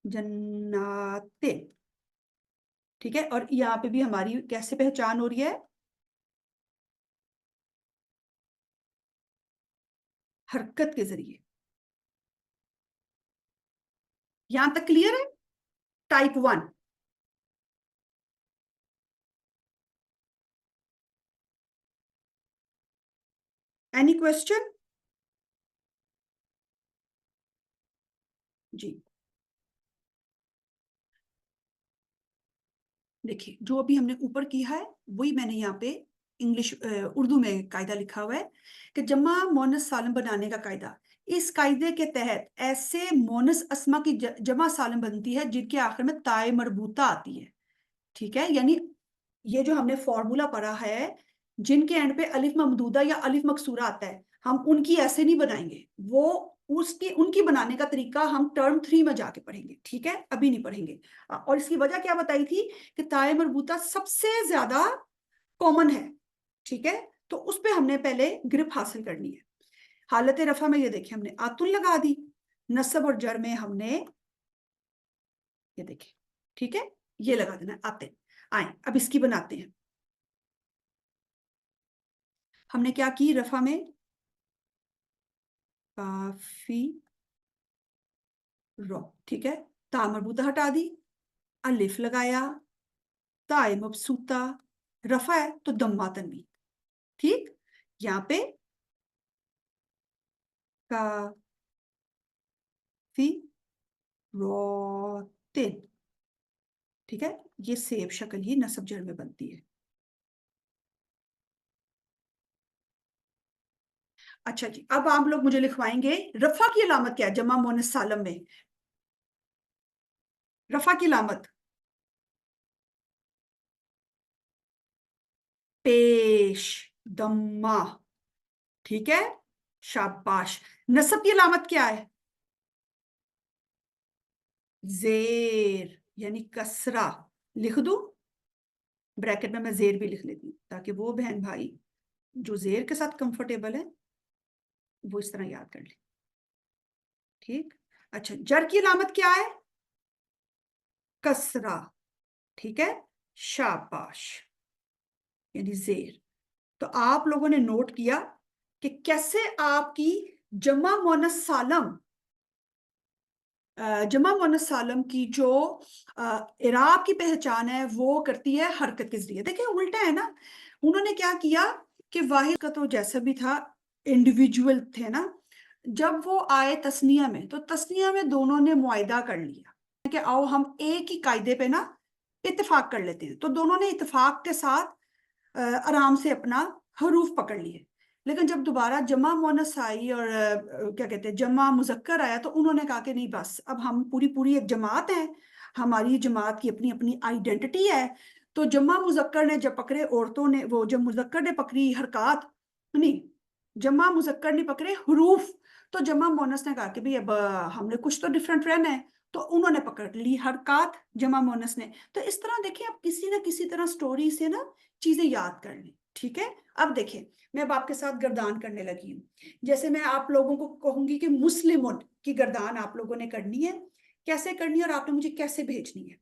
जन्नातिन, ठीक है। और यहाँ पे भी हमारी कैसे पहचान हो रही है, हरकत के जरिए। यहां तक क्लियर है, टाइप 1। एनी क्वेश्चन जी। देखिए, जो अभी हमने ऊपर किया है वही मैंने यहाँ पे इंग्लिश उर्दू में कायदा लिखा हुआ है कि जमा मोनस सालम बनाने का कायदा। इस कायदे के तहत ऐसे मोनस अस्मा की जमा सालम बनती है जिनके आखिर में ताए मरबूता आती है, ठीक है। यानी ये जो हमने फॉर्मूला पढ़ा है, जिनके एंड पे अलिफ ममदूदा या अलिफ मकसूरा आता है, हम उनकी ऐसे नहीं बनाएंगे, वो उसकी उनकी बनाने का तरीका हम टर्म 3 में जाके पढ़ेंगे, ठीक है, अभी नहीं पढ़ेंगे। और इसकी वजह क्या बताई थी कि ताए मरबूता सबसे ज्यादा कॉमन है, ठीक है। तो उस पे हमने पहले ग्रिप हासिल करनी है। हालत रफा में ये देखिए हमने आतुल लगा दी, नस्ब और जर में हमने ये देखिए, ठीक है, ये लगा देना आते। आए अब इसकी बनाते हैं। हमने क्या की रफा में, काफी रो, ठीक है, ता मरबूता हटा दी, अलिफ लगाया, ताए मबसूता, रफा है तो दम्मा तनवीन, ठीक। यहाँ पे काफी रोतिन, ठीक है, ये सेब शक्ल ही नस्ब जर में बनती है। अच्छा जी, अब आप लोग मुझे लिखवाएंगे रफा की अलामत क्या है जमा मोनस सालम में, रफा की अलामत पेश, दम्मा, ठीक है, शाबाश। नस्ब की अलामत क्या है, जेर यानी कसरा, लिख दूं, ब्रैकेट में मैं जेर भी लिख लेती हूँ ताकि वो बहन भाई जो जेर के साथ कंफर्टेबल है वो इस तरह याद कर ले, ठीक। अच्छा, जर की अलामत क्या है, कसरा, ठीक है, शाबाश, यानी जेर। तो आप लोगों ने नोट किया कि कैसे आपकी जमा मोनस सालम, जमा मोनस सालम की जो इराब की पहचान है वो करती है हरकत के जरिए। देखिए उल्टा है ना, उन्होंने क्या किया कि वाहिद का तो जैसा भी था इंडिविजुअल थे ना, जब वो आए तस्निया में तो तस्निया में दोनों ने मुआयदा कर लिया कि आओ हम एक ही कायदे पे ना इत्तेफाक कर लेते हैं, तो दोनों ने इत्तेफाक के साथ आराम से अपना हरूफ पकड़ लिए। लेकिन जब दोबारा जमा मोनस आई और क्या कहते हैं जमा मुजक्कर आया तो उन्होंने कहा कि नहीं बस अब हम पूरी पूरी एक जमात है, ہماری جماعت کی اپنی اپنی آئیڈینٹی ہے. تو جمع مذکر نے جب پکڑے عورتوں نے, وہ جب مذکر نے پکڑی حرکات, نہیں جمع مذکر نے پکڑے حروف, تو جمع مونس نے کہا کہ بھئی اب ہم نے کچھ تو ڈیفرنٹ رہنا ہے, تو انہوں نے پکڑ لی حرکات جمع مونس نے. تو اس طرح دیکھیں آپ کسی نہ کسی طرح سٹوری سے نا چیزیں یاد کر لیں. ٹھیک ہے, اب دیکھیں میں اب آپ کے ساتھ گردان کرنے لگی ہوں. جیسے میں آپ لوگوں کو کہوں گی کہ مسلمون کی گردان آپ لوگوں نے کرنی ہے. کیسے کرنی ہے اور آپ نے مجھے کیسے بھیجنی ہے؟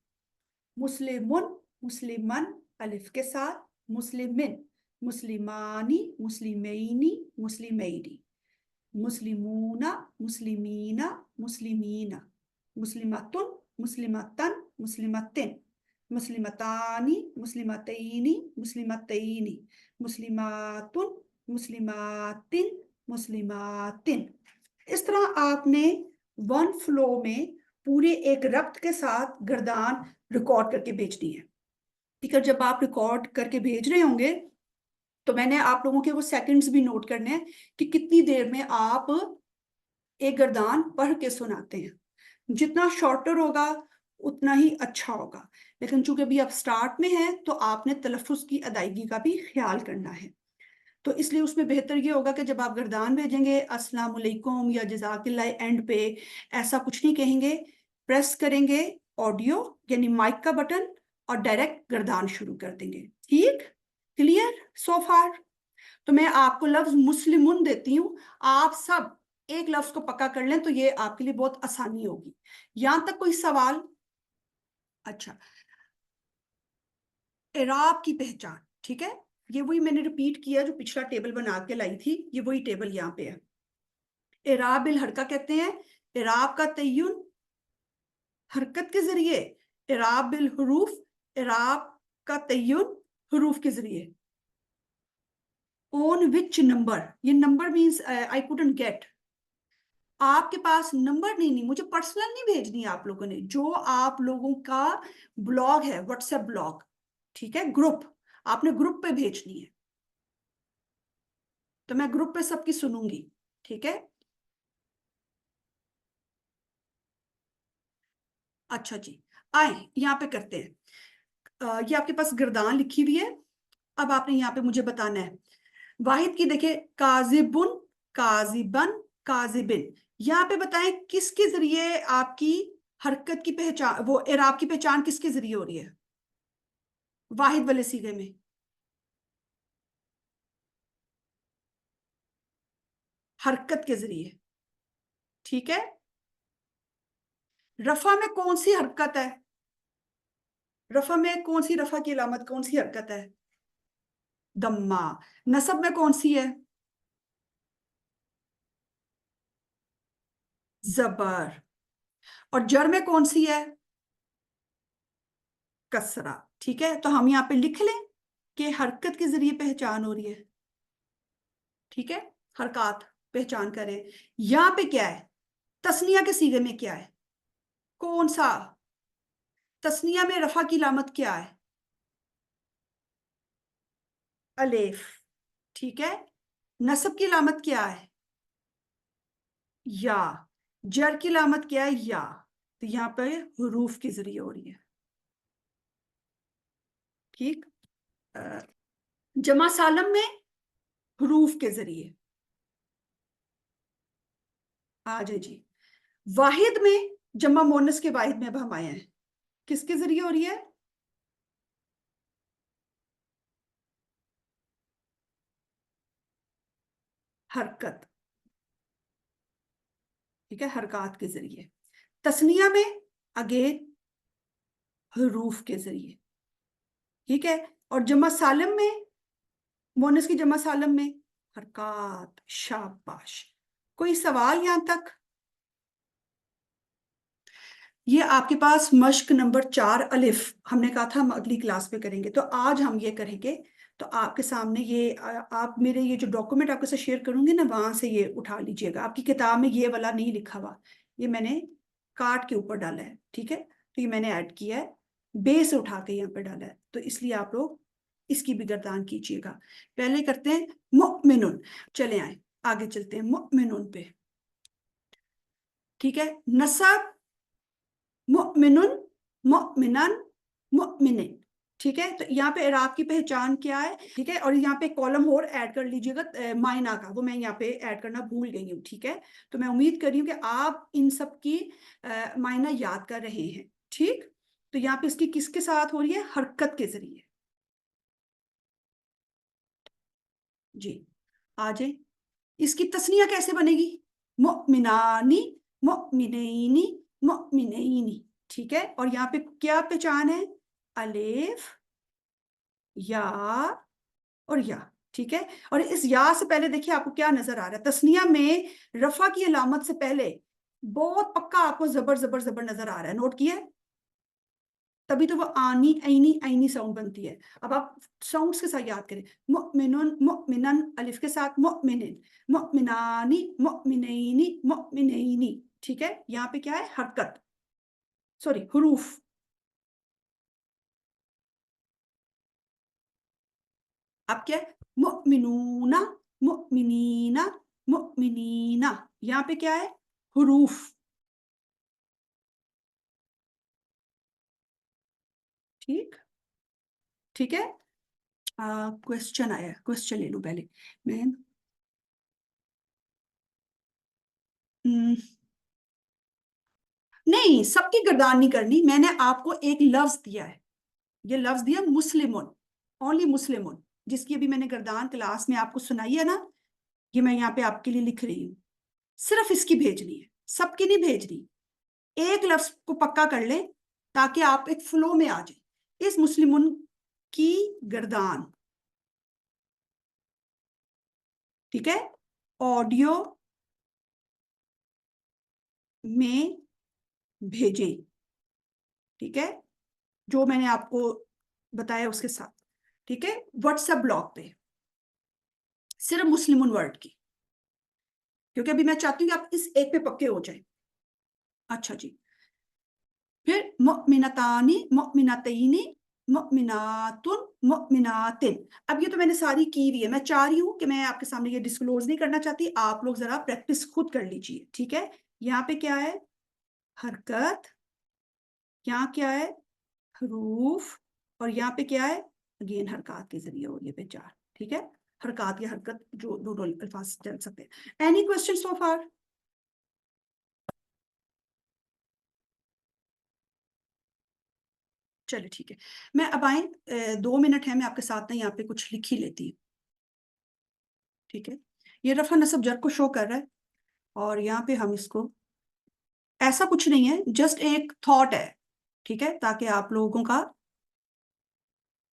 مسلمون, مسلمن الف کے ساتھ, مسلمن, مسلمانی, مسلمینی, مسلمینی, مسلمون, مسلمین, مسلمین, مسلمتن, مسلمتن, مسلمتن, مسلمتانی, مسلمتینی, مسلمتینی, مسلماتن, مسلماتن, مسلماتن. اس طرح آپ نے ون فلو میں پورے ایک ربط کے ساتھ گردان ریکارڈ کر کے بھیجنی ہے. ٹھیک ہے, جب آپ ریکارڈ کر کے بھیج رہے ہوں گے تو میں نے آپ لوگوں کے وہ سیکنڈز بھی نوٹ کرنے ہیں کہ کتنی دیر میں آپ ایک گردان پڑھ کے سناتے ہیں. جتنا شارٹر ہوگا اتنا ہی اچھا ہوگا, لیکن چونکہ ابھی آپ سٹارٹ میں ہیں تو آپ نے تلفظ کی ادائیگی کا بھی خیال کرنا ہے. تو اس لیے اس میں بہتر یہ ہوگا کہ جب آپ گردان بھیجیں گے السلام علیکم یا جزاک اللہ اینڈ پہ ایسا کچھ نہیں کہیں گے, پریس کریں گے آڈیو یعنی مائک کا بٹن اور ڈائریکٹ گردان شروع کر دیں گے. ٹھیک, کلیئر سو فار؟ تو میں آپ کو لفظ مسلمون دیتی ہوں, آپ سب ایک لفظ کو پکا کر لیں تو یہ آپ کے لیے بہت آسانی ہوگی. یہاں تک کوئی سوال؟ اچھا, اعراب کی پہچان. ٹھیک ہے, یہ وہی میں نے ریپیٹ کیا جو پچھلا ٹیبل بنا کے لائی تھی, یہ وہی ٹیبل یہاں پہ ہے. اعراب الحرکہ کہتے ہیں اعراب کا تعین حرکت کے ذریعے, اعراب الحروف اعراب کا تعین حروف کے ذریعے. on which number, یہ number means I couldn't get, آپ کے پاس نمبر نہیں, مجھے پرسنل نہیں بھیجنی ہے آپ لوگوں نے, جو آپ لوگوں کا بلاگ ہے واٹس ایپ بلاگ, ٹھیک ہے, گروپ, آپ نے گروپ پہ بھیجنی ہے. تو میں گروپ پہ سب کی سنوں گی. ٹھیک ہے, اچھا جی, آئیں یہاں پہ کرتے ہیں. یہ آپ کے پاس گردان لکھی ہوئی ہے. اب آپ نے یہاں پہ مجھے بتانا ہے واحد کی. دیکھیں کاذبن, کاذبن, کاذبن, یہاں پہ بتائیں کس کے ذریعے آپ کی حرکت کی پہچان, وہ اعراب کی پہچان کس کے ذریعے ہو رہی ہے واحد والے صیغے میں؟ حرکت کے ذریعے. ٹھیک ہے, رفع میں کون سی حرکت ہے؟ رفع میں کون سی, رفع کی علامت کون سی حرکت ہے؟ دمہ. نصب میں کون سی ہے؟ زبر. اور جر میں کون سی ہے؟ کسرہ. ٹھیک ہے, تو ہم یہاں پہ لکھ لیں کہ حرکت کے ذریعے پہچان ہو رہی ہے. ٹھیک ہے, حرکات پہچان کریں. یہاں پہ کیا ہے, تسنیہ کے صیغے میں کیا ہے, کون سا تسنیہ میں رفع کی علامت کیا ہے؟ الف. ٹھیک ہے, نصب کی علامت کیا ہے؟ یا. جر کی علامت کیا ہے؟ یا. تو یہاں پہ حروف کے ذریعے ہو رہی ہے. ٹھیک, جمع سالم میں حروف کے ذریعے. آ جائے جی. واحد میں, جمع مونس کے واحد میں اب ہم آئے ہیں, کس کے ذریعے ہو رہی ہے؟ حرکت. ٹھیک ہے, حرکات کے ذریعے. تسنیہ میں اگین حروف کے ذریعے. ٹھیک ہے, اور جمع سالم میں, مونس کی جمع سالم میں حرکات. شاباش. کوئی سوال یہاں تک؟ یہ آپ کے پاس مشق نمبر 4 الف, ہم نے کہا تھا ہم اگلی کلاس پہ کریں گے, تو آج ہم یہ کریں گے. تو آپ کے سامنے یہ, آپ میرے یہ جو ڈاکومنٹ آپ کے ساتھ شیئر کروں گی نا, وہاں سے یہ اٹھا لیجئے گا. آپ کی کتاب میں یہ والا نہیں لکھا ہوا, یہ میں نے کارڈ کے اوپر ڈالا ہے. ٹھیک ہے, تو یہ میں نے ایڈ کیا ہے, بے سے اٹھا کے یہاں پہ ڈالا ہے, تو اس لیے آپ لوگ اس کی بھی گردان کیجیے گا. پہلے کرتے ہیں مؤمنون. چلے آئیں آگے چلتے ہیں مؤمنون پہ. ٹھیک ہے, نصب مؤمنون, मुमिनन मुमिनिन, ठीक है। तो यहाँ पे इराब की पहचान क्या है, ठीक है। और यहाँ पे कॉलम और ऐड कर लीजिएगा मायना का, वो मैं यहाँ पे ऐड करना भूल गई हूँ, ठीक है। तो मैं उम्मीद कर रही हूँ कि आप इन सब की मायना याद कर रहे हैं, ठीक। तो यहाँ पे इसकी किसके साथ हो रही है, हरकत के जरिए। जी आ जाए, इसकी तस्निया कैसे बनेगी, मुमिनानी मुमिनैनी मुमिनैनी, ठीक है। और यहाँ पे क्या पहचान है, अलिफ या और या, ठीक है। और इस या से पहले देखिए आपको क्या नजर आ रहा है, तस्निया में रफा की अलामत से पहले बहुत पक्का आपको जबर जबर जबर नजर आ रहा है, नोट किया है? तभी तो वो आनी ऐनी ऐनी साउंड बनती है। अब आप साउंड्स के साथ याद करें, मुमिनुन मुमिनन, अलिफ के साथ मुमिनिन, मुमिनानी मुमिनैनी मुमिनैनी, ठीक है। यहाँ पे क्या है, हरकत, सॉरी हुरूफ। अब क्या है, मुमिनूना मुमिनीना मुमिनीना, यहाँ पे क्या है, हुरूफ, ठीक, ठीक है। क्वेश्चन आया, क्वेश्चन ले लूं पहले मैं। हम्म, नहीं, सबकी गर्दान नहीं करनी, मैंने आपको एक लफ्ज दिया है, ये लफ्ज दिया मुस्लिमुन, ओनली मुस्लिमुन, जिसकी अभी मैंने गर्दान क्लास में आपको सुनाई है ना, ये मैं यहाँ पे आपके लिए लिख रही हूँ, सिर्फ इसकी भेजनी है, सबकी नहीं भेजनी। एक लफ्ज को पक्का कर ले ताकि आप एक फ्लो में आ जाए। इस मुस्लिमुन की गर्दान, ठीक है, ऑडियो में भेजें, ठीक है, जो मैंने आपको बताया उसके साथ, ठीक है, व्हाट्सएप ब्लॉग पे, सिर्फ मुस्लिमुन वर्ड की, क्योंकि अभी मैं चाहती हूँ कि आप इस एक पे पक्के हो जाए। अच्छा जी, फिर मुमिनतानी मुमिनतैनी मुमिनातुन मुमिनातिन। अब ये तो मैंने सारी की हुई है, मैं चाह रही हूँ कि मैं आपके सामने ये डिस्क्लोज नहीं करना चाहती, आप लोग जरा प्रैक्टिस खुद कर लीजिए, ठीक है। यहाँ पे क्या है, हरकत, यहाँ क्या है, हरूफ, और यहाँ पे क्या है, अगेन हरकत के जरिए हो ये पहचान, ठीक है। हरकत या हरकत, जो दोनों अल्फाज चल सकते हैं। एनी क्वेश्चन सो फार? चलिए ठीक है, मैं अब आए 2 मिनट है, मैं आपके साथ ना यहाँ पे कुछ लिख ही लेती हूँ, ठीक है। ये रफा नसब जर को शो कर रहा है, और यहाँ पे हम इसको, ऐसा कुछ नहीं है, जस्ट एक थॉट है, ठीक है, ताकि आप लोगों का,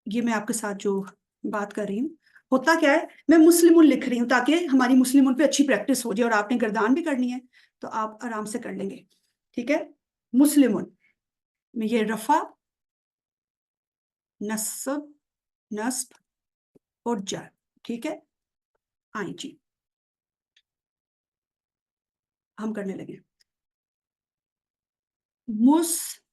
ये मैं आपके साथ जो बात कर रही हूँ, होता क्या है, मैं मुस्लिमुन लिख रही हूँ ताकि हमारी मुस्लिमुन पे अच्छी प्रैक्टिस हो जाए, और आपने गर्दान भी करनी है तो आप आराम से कर लेंगे, ठीक है। मुस्लिमुन में ये रफा नस्ब नस्ब और जर, ठीक है। आई जी, हम करने लगे, मुस्लिमुन,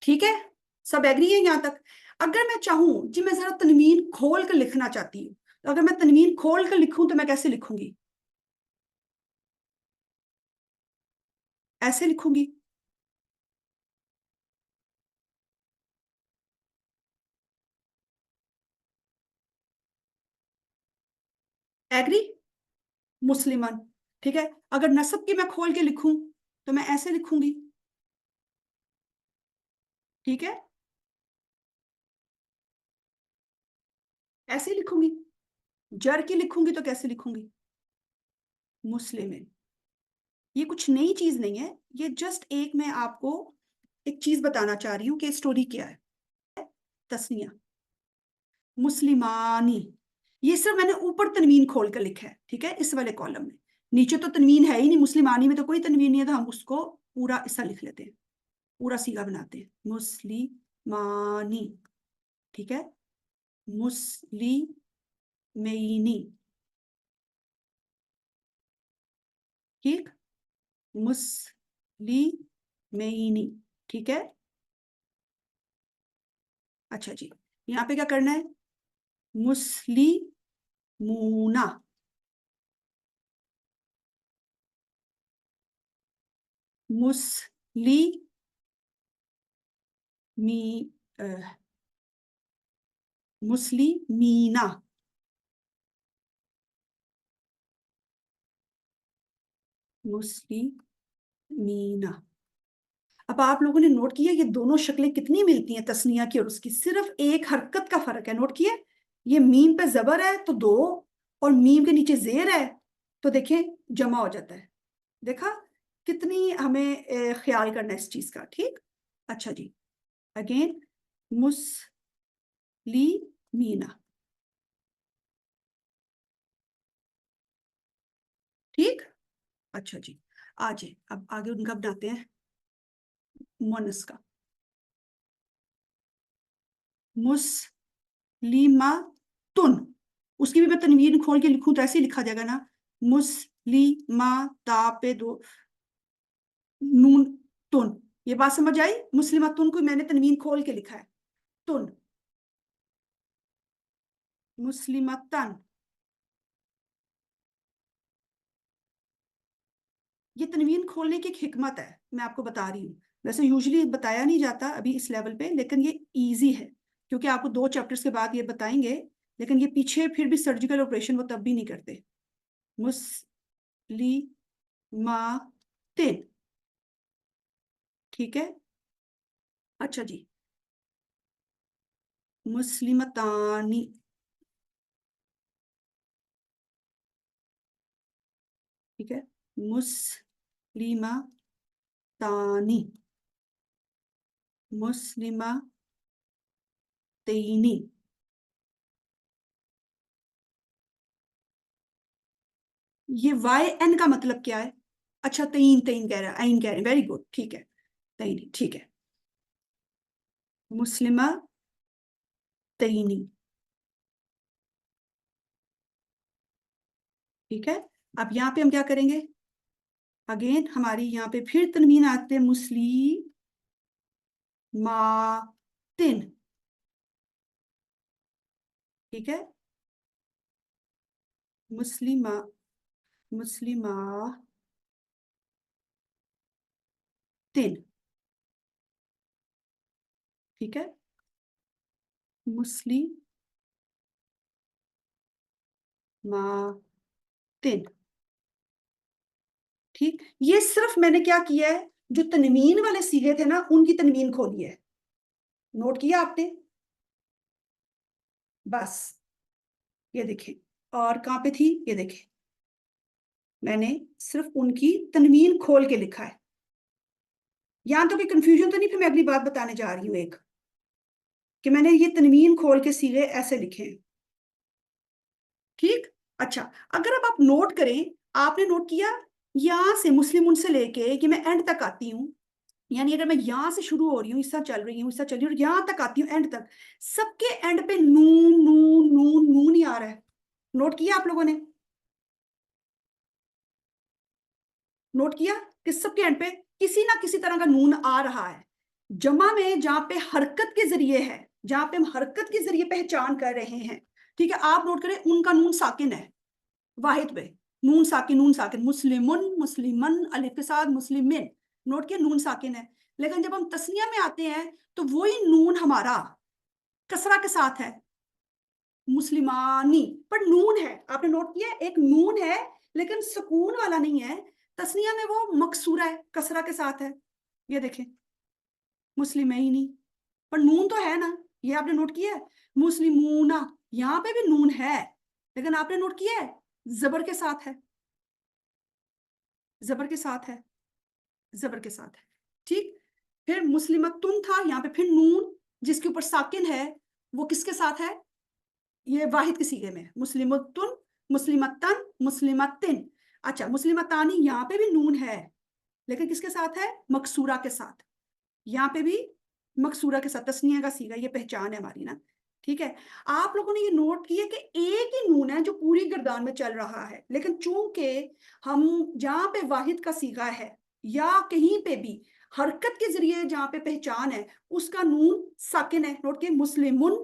ठीक है, सब एग्री है यहां तक। अगर मैं चाहूं जी, मैं जरा तनवीन खोल कर लिखना चाहती हूँ, तो अगर मैं तनवीन खोल कर लिखूं तो मैं कैसे लिखूंगी, ऐसे लिखूंगी, एग्री, मुस्लिमन, ठीक है। अगर नसब की मैं खोल के लिखूं तो मैं ऐसे लिखूंगी, ठीक है, ऐसे लिखूंगी। जर की लिखूंगी तो कैसे लिखूंगी, मुस्लिमिन। ये कुछ नई चीज नहीं है, ये जस्ट एक, मैं आपको एक चीज बताना चाह रही हूँ कि स्टोरी क्या है। तस्निया, मुस्लिमानी, ये सिर्फ मैंने ऊपर तनवीन खोल कर लिखा है, ठीक है, इस वाले कॉलम में। नीचे तो तनवीन है ही नहीं, मुस्लिमानी में तो कोई तनवीन नहीं है, तो हम उसको पूरा हिस्सा लिख लेते हैं, पूरा सीगा बनाते हैं, मुस्लिमानी, ठीक है, मुस्लिमैनी, ठीक, मुस्लिमैनी, ठीक है। अच्छा जी, यहाँ पे क्या करना है, मुस्लिमूना, मुस्ली मी मुस्लिमीना, मुस्लिमीना। अब आप लोगों ने नोट किया ये दोनों शक्लें कितनी मिलती हैं तस्निया की और उसकी, सिर्फ एक हरकत का फर्क है। नोट किया, ये मीम पे जबर है तो दो, और मीम के नीचे जेर है तो देखें जमा हो जाता है। देखा कितनी हमें ख्याल करना है इस चीज का। ठीक, अच्छा जी, अगेन मुस्लिमीना। ठीक, अच्छा जी, आज अब आगे उनका बनाते हैं मुअन्नस का। मुस्लिमातुन, उसकी भी मैं तनवीन खोल के लिखूं तो ऐसे ही लिखा जाएगा ना, मुस्लिमा ता पे दो नून तुन। ये बात समझ आई? मुस्लिमातुन को मैंने तनवीन खोल के लिखा है, तुन। मुस्लिमतन, ये तनवीन खोलने की एक हिकमत है, मैं आपको बता रही हूँ। वैसे यूजुअली बताया नहीं जाता अभी इस लेवल पे, लेकिन ये इजी है क्योंकि आपको 2 चैप्टर्स के बाद ये बताएंगे। लेकिन ये पीछे फिर भी सर्जिकल ऑपरेशन वो तब भी नहीं करते। मुस्लिमातिन, ठीक है, अच्छा जी, मुस्लिमतानी, ठीक है, मुस्लिमतानी, मुस्लिमतैनी। ये वाई एन का मतलब क्या है? अच्छा, तईन, तईन कह रहा है, आइन कह रहे हैं, वेरी गुड, ठीक है, तईनी, ठीक है, मुस्लिमा तईनी, ठीक है। अब यहाँ पे हम क्या करेंगे, अगेन हमारी यहाँ पे फिर तनवीन आते हैं, मुस्लिमातिन, ठीक है, मुस्लिमा, मुस्लिमातिन, ठीक है, मुस्लिमातिन, ठीक। ये सिर्फ मैंने क्या किया है, जो तनवीन वाले सीगे थे ना उनकी तनवीन खोली है। नोट किया आपने? बस ये देखें, और कहाँ पे थी, ये देखें, मैंने सिर्फ उनकी तनवीन खोल के लिखा है। यहां तो कोई कंफ्यूजन तो नहीं? फिर मैं अगली बात बताने जा रही हूँ एक, कि मैंने ये तनवीन खोल के सीगे ऐसे लिखे हैं, ठीक। अच्छा, अगर अब आप नोट करें, आपने नोट किया यहां से मुस्लिम उनसे लेके कि मैं एंड तक आती हूँ, यानी अगर मैं यहां से शुरू हो रही हूँ, इस तरह चल रही हूँ, इस तरह चल रही हूँ, यहां तक आती हूँ एंड तक, सबके एंड पे नून नून नून नून ही आ रहा है। नोट किया आप लोगों ने? नोट किया कि सबके एंड पे किसी ना किसी तरह का नून आ रहा है। जमा में जहां पे हरकत के जरिए है, जहां पे हम हरकत के जरिए पहचान कर रहे हैं, ठीक है, आप नोट करें उनका नून साकिन है, वाहिद पे नून साकिन, नून साकिन, मुस्लिमुन, मुस्लिमन, अलिफ के साथ मुस्लिमिन, नोट किया नून साकिन है। लेकिन जब हम तस्निया में आते हैं तो वही नून हमारा कसरा के साथ है, मुस्लिमानी, पर नून है। आपने नोट किया एक नून है लेकिन सुकून वाला नहीं है, तस्निया में वो मकसूरा है, कसरा के साथ है। ये देखें, मुस्लिमैनी, पर नून तो है ना, ये आपने नोट किया है। मुस्लिमूना, यहाँ पे भी नून है लेकिन आपने नोट किया है जबर के साथ है, जबर के साथ है, जबर के साथ है, ठीक। फिर मुस्लिमतुन था, यहाँ पे फिर नून जिसके ऊपर साकिन है, वो किसके साथ है? ये वाहिद के सीगे में, मुस्लिमतुन, मुस्लिमतन, मुस्लिमतिन। अच्छा, मुस्लिमतानी, यहाँ पे भी नून है लेकिन किसके साथ है? मकसूरा के साथ। यहाँ पे भी मकसूरा के साथ, तस्निया का सीगा, ये पहचान है हमारी ना, ठीक है। आप लोगों ने ये नोट किया कि एक ही नून है जो पूरी गर्दान में चल रहा है, लेकिन चूंकि हम जहां पे वाहिद का सीगा है या कहीं पे भी हरकत के जरिए जहां पे पहचान है, उसका नून साकिन है। नोट के मुस्लिमुन,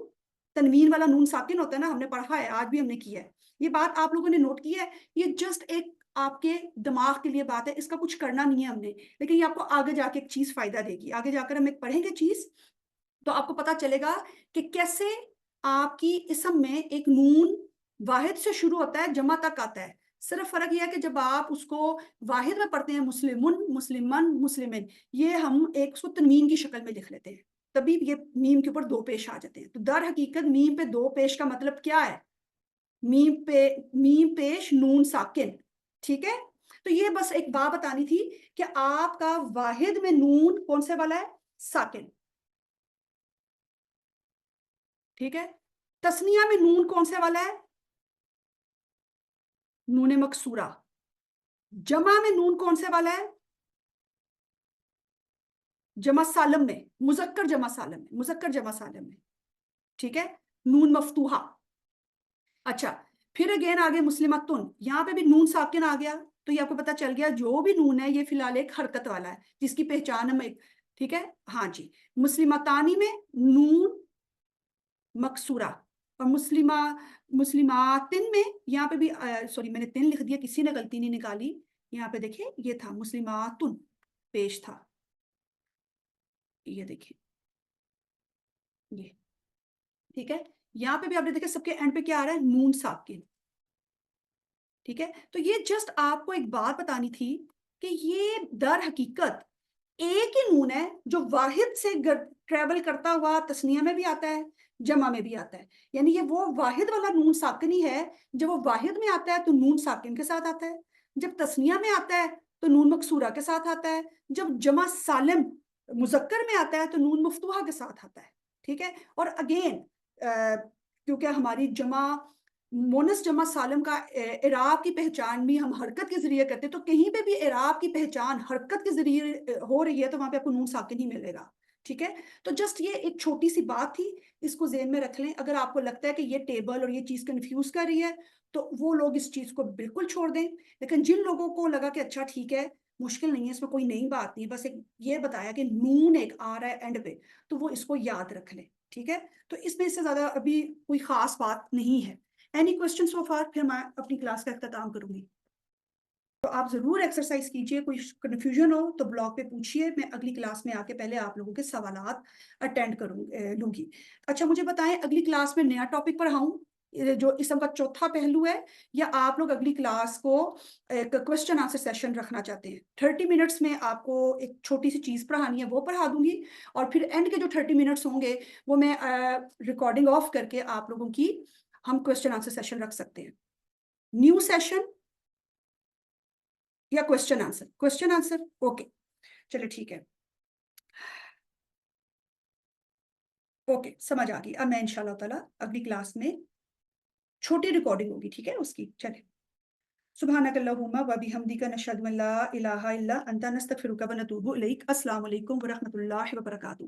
तनवीन वाला नून साकिन होता है ना, हमने पढ़ा है, आज भी हमने किया है, ये बात आप लोगों ने नोट की है। ये जस्ट एक آپ کے دماغ کے لیے بات ہے، اس کا کچھ کرنا نہیں ہے ہم نے، لیکن یہ آپ کو آگے جا کے ایک چیز فائدہ دے گی. آگے جا کر ہم ایک پڑھیں گے چیز، تو آپ کو پتا چلے گا کہ کیسے آپ کی اسم میں ایک نون واحد سے شروع ہوتا ہے، جمع تک آتا ہے. صرف فرق یہ ہے کہ جب آپ اس کو واحد میں پڑھتے ہیں، مسلمن، مسلمن، مسلمن، یہ ہم ایک اس کو تنوین کی شکل میں لکھ لیتے ہیں، تبھی یہ میم کے اوپر دو پیش آ جاتے ہیں. تو در حقیقت میم پہ دو پیش کا مطلب کیا ہے؟ میم پیش نون ساکن. ٹھیک ہے، تو یہ بس ایک بات بتانی تھی کہ آپ کا واحد میں نون کون سے والا ہے؟ ساکن. ٹھیک ہے، تسنیہ میں نون کون سے والا ہے؟ نون مکسورہ. جمع میں نون کون سے والا ہے؟ جمع سالم میں، مذکر جمع سالم میں، مذکر جمع سالم میں. ٹھیک ہے، نون مفتوحہ. اچھا، پھر اگین آگے مسلمتن، یہاں پہ بھی نون ساکن آ گیا. تو یہ آپ کو پتا چل گیا جو بھی نون ہے یہ فی الحال ایک حرکت والا ہے جس کی پہچان ہم ایک. ٹھیک ہے، ہاں جی. مسلمتانی میں نون مکسورہ، اور مسلماتن میں یہاں پہ بھی سوری میں نے تن لکھ دیا، کسی نے غلطی نہیں نکالی. یہاں پہ دیکھیں یہ تھا مسلماتن پیش تھا، یہ دیکھیں یہ. ٹھیک ہے، یہاں پہ بھی آپ نے دیکھا سب کے اینڈ پہ کیا آ رہا ہے؟ نون ساکن. ٹھیک ہے، تو یہ جسٹ آپ کو ایک بات بتانی تھی کہ یہ در حقیقت ایک ہی نون ہے جو واحد سے ٹریول کرتا ہوا تسنیہ میں بھی آتا ہے، جمع میں بھی آتا ہے. یعنی یہ وہ واحد والا نون ساکن ہی ہے. جب وہ واحد میں آتا ہے تو نون ساکن کے ساتھ آتا ہے، جب تسنیہ میں آتا ہے تو نون مکسورہ کے ساتھ آتا ہے، جب جمع سالم مذکر میں آتا ہے تو نون مفتوحہ کے ساتھ آتا ہے. ٹھیک ہے، اور اگین کیونکہ ہماری جمع مونس جمع سالم کا اعراب کی پہچان بھی ہم حرکت کے ذریعے کرتے ہیں، تو کہیں پہ بھی اعراب کی پہچان حرکت کے ذریعے ہو رہی ہے تو وہاں پہ آپ کو نون ساکن ہی ملے گا. ٹھیک ہے، تو جسٹ یہ ایک چھوٹی سی بات تھی، اس کو ذہن میں رکھ لیں. اگر آپ کو لگتا ہے کہ یہ ٹیبل اور یہ چیز کنفیوز کر رہی ہے تو وہ لوگ اس چیز کو بالکل چھوڑ دیں. لیکن جن لوگوں کو لگا کہ اچھا ٹھیک ہے مشکل نہیں ہے، اس میں کوئی نئی بات نہیں، بس ایک یہ بتایا کہ نون ایک آ رہا ہے اینڈ پہ، تو وہ اس کو یاد رکھ لیں. ٹھیک ہے، تو اس میں اس سے زیادہ ابھی کوئی خاص بات نہیں ہے. Any question so for? پھر میں اپنی کلاس کا اختتام کروں گی. تو آپ ضرور ایکسرسائز کیجئے، کوئی کنفیوژن ہو تو بلاگ پہ پوچھیے، میں اگلی کلاس میں آ کے پہلے آپ لوگوں کے سوالات اٹینڈ لوں گی. اچھا مجھے بتائیں اگلی کلاس میں نیا ٹاپک پڑھاؤں جو اسم کا چوتھا پہلو ہے، یا آپ لوگ اگلی کلاس کو ایک کوشچن آنسر سیشن رکھنا چاہتے ہیں؟ 30 منٹس میں آپ کو ایک چھوٹی سی چیز پڑھانی ہے، وہ پڑھا دوں گی، اور پھر اینڈ کے جو 30 منٹس ہوں گے وہ میں ریکارڈنگ آف کر کے آپ لوگوں کی ہم کوشچن آنسر سیشن رکھ سکتے ہیں. نیو سیشن یا question answer? Question answer, okay چلے ٹھیک ہے، اوکے سمجھ آ گئی. اب میں انشاءاللہ تعالیٰ اگلی کلاس میں چھوٹی ریکارڈنگ ہوگی، ٹھیک ہے اس کی. چلے، سبحانک اللہم و بحمدک نشہد ان لا الہ الا انت نستغفرک و نتوب الیک. السلام علیکم ورحمۃ اللہ وبرکاتہ.